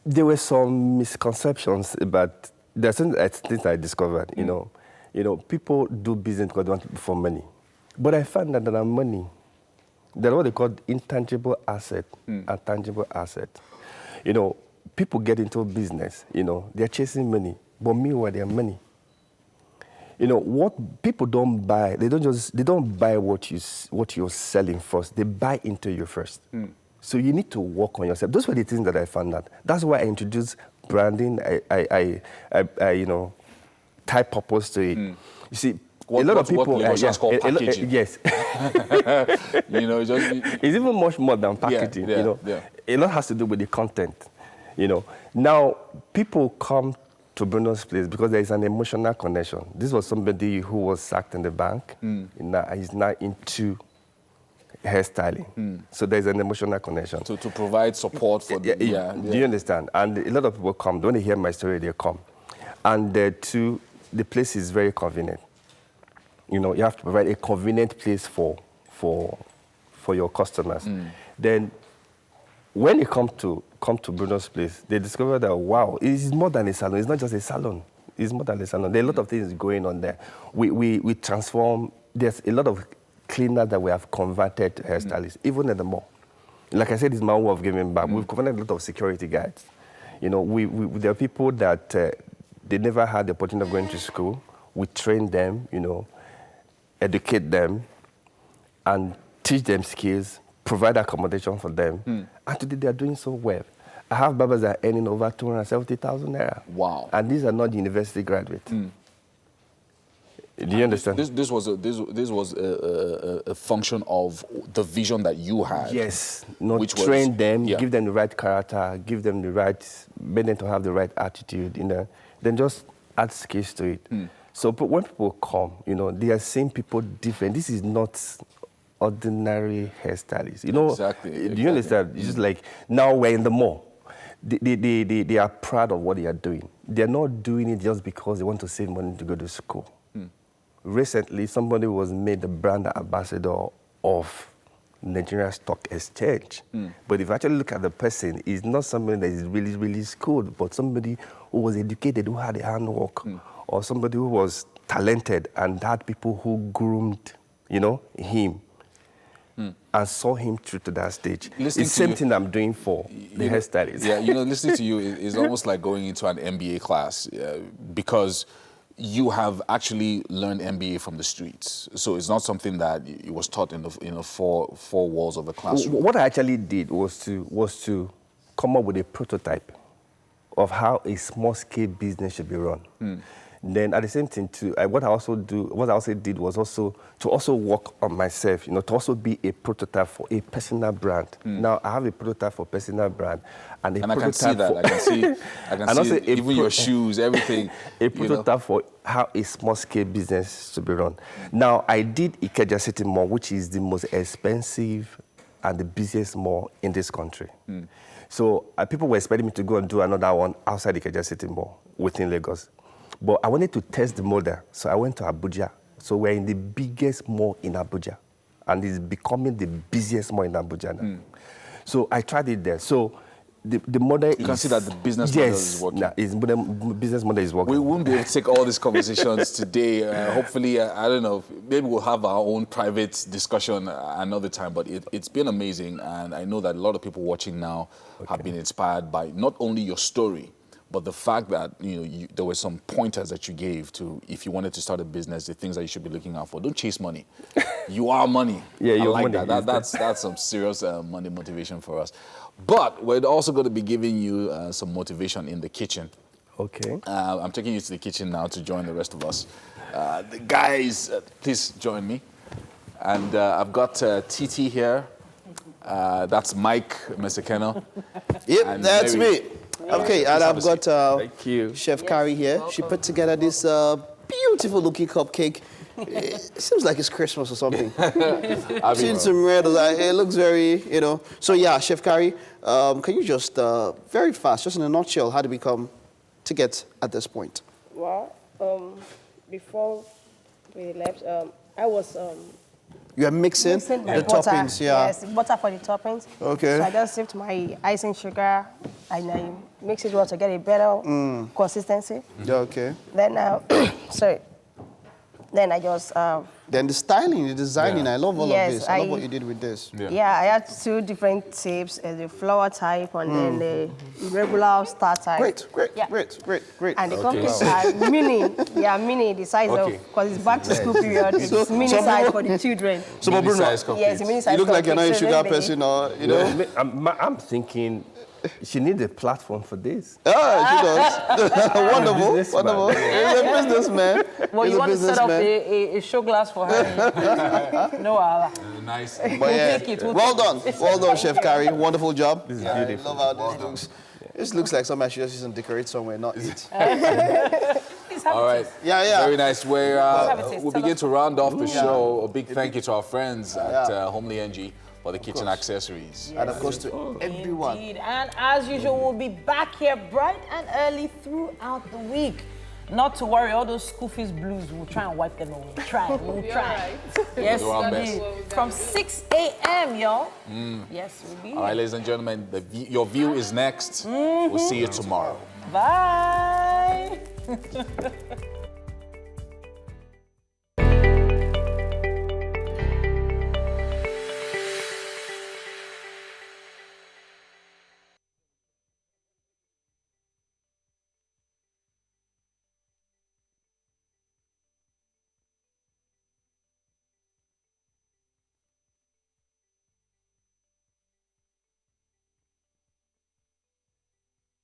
there were some misconceptions about, there's some things I discovered, you know, people do business because they want for money. But I found that there are money. There are what they call intangible asset and tangible asset. You know, people get into business, you know, they're chasing money, but meanwhile, they're money. You know, what people don't buy, they don't buy what you're selling first. They buy into you first. So you need to work on yourself. Those were the things that I found out. That's why I introduced branding. I you know, tie purpose to it. You see, a lot of people, call packaging. Yes. You know, it's even much more than packaging. You know, a lot has to do with the content. You know, now people come to Bruno's place because there is an emotional connection. This was somebody who was sacked in the bank. He's now into hairstyling. So there's an emotional connection. To provide support for Do you understand? And a lot of people come. When they hear my story, they come. And the place is very convenient. You know, you have to provide a convenient place for your customers. Then when they come to Bruno's place, they discover that, wow, it's more than a salon. It's not just a salon. It's more than a salon. There are a lot of things going on there. We transform. There's a lot of cleaners that we have converted to hairstylists, even at the mall. Like I said, it's my way of giving back. We've converted a lot of security guards. You know, there are people that they never had the opportunity of going to school. We train them, you know, educate them, and teach them skills, provide accommodation for them. And today they are doing so well. I have barbers that are earning over 270,000 naira. Wow. And these are not university graduates. Do you understand? This was a function of the vision that you had. Yes. Train them, give them the right character, give them the right, make them to have the right attitude, you know. Then just add skills to it. So but when people come, you know, they are seeing people different. This is not ordinary hairstylists. You know, exactly. Do you understand? It's just like, now we're in the mall. They are proud of what they are doing. They're not doing it just because they want to save money to go to school. Recently, somebody was made the brand ambassador of Nigeria Stock Exchange. But if you actually look at the person, he's not somebody that is really, really skilled, but somebody who was educated, who had a handwork, or somebody who was talented and had people who groomed, you know, him and saw him through to that stage. It's the same thing I'm doing for the hairstylist. Yeah, you know, listening to you is almost like going into an MBA class because you have actually learned MBA from the streets. So it's not something that it was taught in the four walls of the classroom. What I actually did was to come up with a prototype of how a small-scale business should be run. Then at the same time, too, what I also did was also to work on myself, you know, to also be a prototype for a personal brand. Now I have a prototype for personal brand, and I can see that. I can see even your shoes, everything. A prototype for how a small-scale business should be run. Now I did Ikeja City Mall, which is the most expensive and the busiest mall in this country. So people were expecting me to go and do another one outside Ikeja City Mall within Lagos. But I wanted to test the model, so I went to Abuja. So we're in the biggest mall in Abuja, and it's becoming the busiest mall in Abuja now. So I tried it there. So the model you can see that the business model is working. Business model is working. We won't be able to take all these conversations today. Hopefully, I don't know, maybe we'll have our own private discussion another time. But it's been amazing, and I know that a lot of people watching now have been inspired by not only your story, but the fact that there were some pointers that you gave to, if you wanted to start a business, the things that you should be looking out for. Don't chase money. You are money. Yeah, I you're like money. that. That's some serious money motivation for us. But we're also going to be giving you some motivation in the kitchen. Okay. I'm taking you to the kitchen now to join the rest of us. The guys, please join me. And I've got TT here. That's Mike Mesekeno. Yep, that's Mary. me. Okay, and I've got Chef Carrie here. She put together this beautiful looking cupcake. It seems like it's Christmas or something. I've seen some red, it looks very, So yeah, Chef Carrie, can you just, very fast, just in a nutshell, how did we come to get at this point? Well, before we left, I was... You are mixing the butter, toppings, yeah. Yes, butter for the toppings. Okay. So I just sipped my icing sugar and I mix it well to get a better consistency. Okay. Then, sorry. Then I just... then the styling, the designing, I love all of this. I love what you did with this. Yeah, I had two different tips, the flower type and then the regular star type. Great. And the cupcakes are mini. They are mini, the size of, because it's back to school period, it's mini size for the children. So, Bruno, yes, mini size. you look like you're not a sugar person, or, I'm thinking She needs a platform for this. Ah, she does. Wonderful. He's a businessman. Well, you want to set up a show glass for her? No, nice. But yeah, well done, Chef Carrie. Wonderful job. This is beautiful. I love how this looks. This looks like something I should just decorate somewhere, not eat. All right. Yeah. Very nice. We'll begin to round off the show. A big thank you to our friends at Homely NG for the kitchen accessories. Yes. And of course to everyone. Indeed. And as usual, we'll be back here bright and early throughout the week. Not to worry, all those school fees blues, we'll try and wipe them away. We'll try. Yes, indeed. From 6 a.m., y'all. Yes, we'll be here. All right, ladies and gentlemen, your view is next. We'll see you tomorrow. Bye.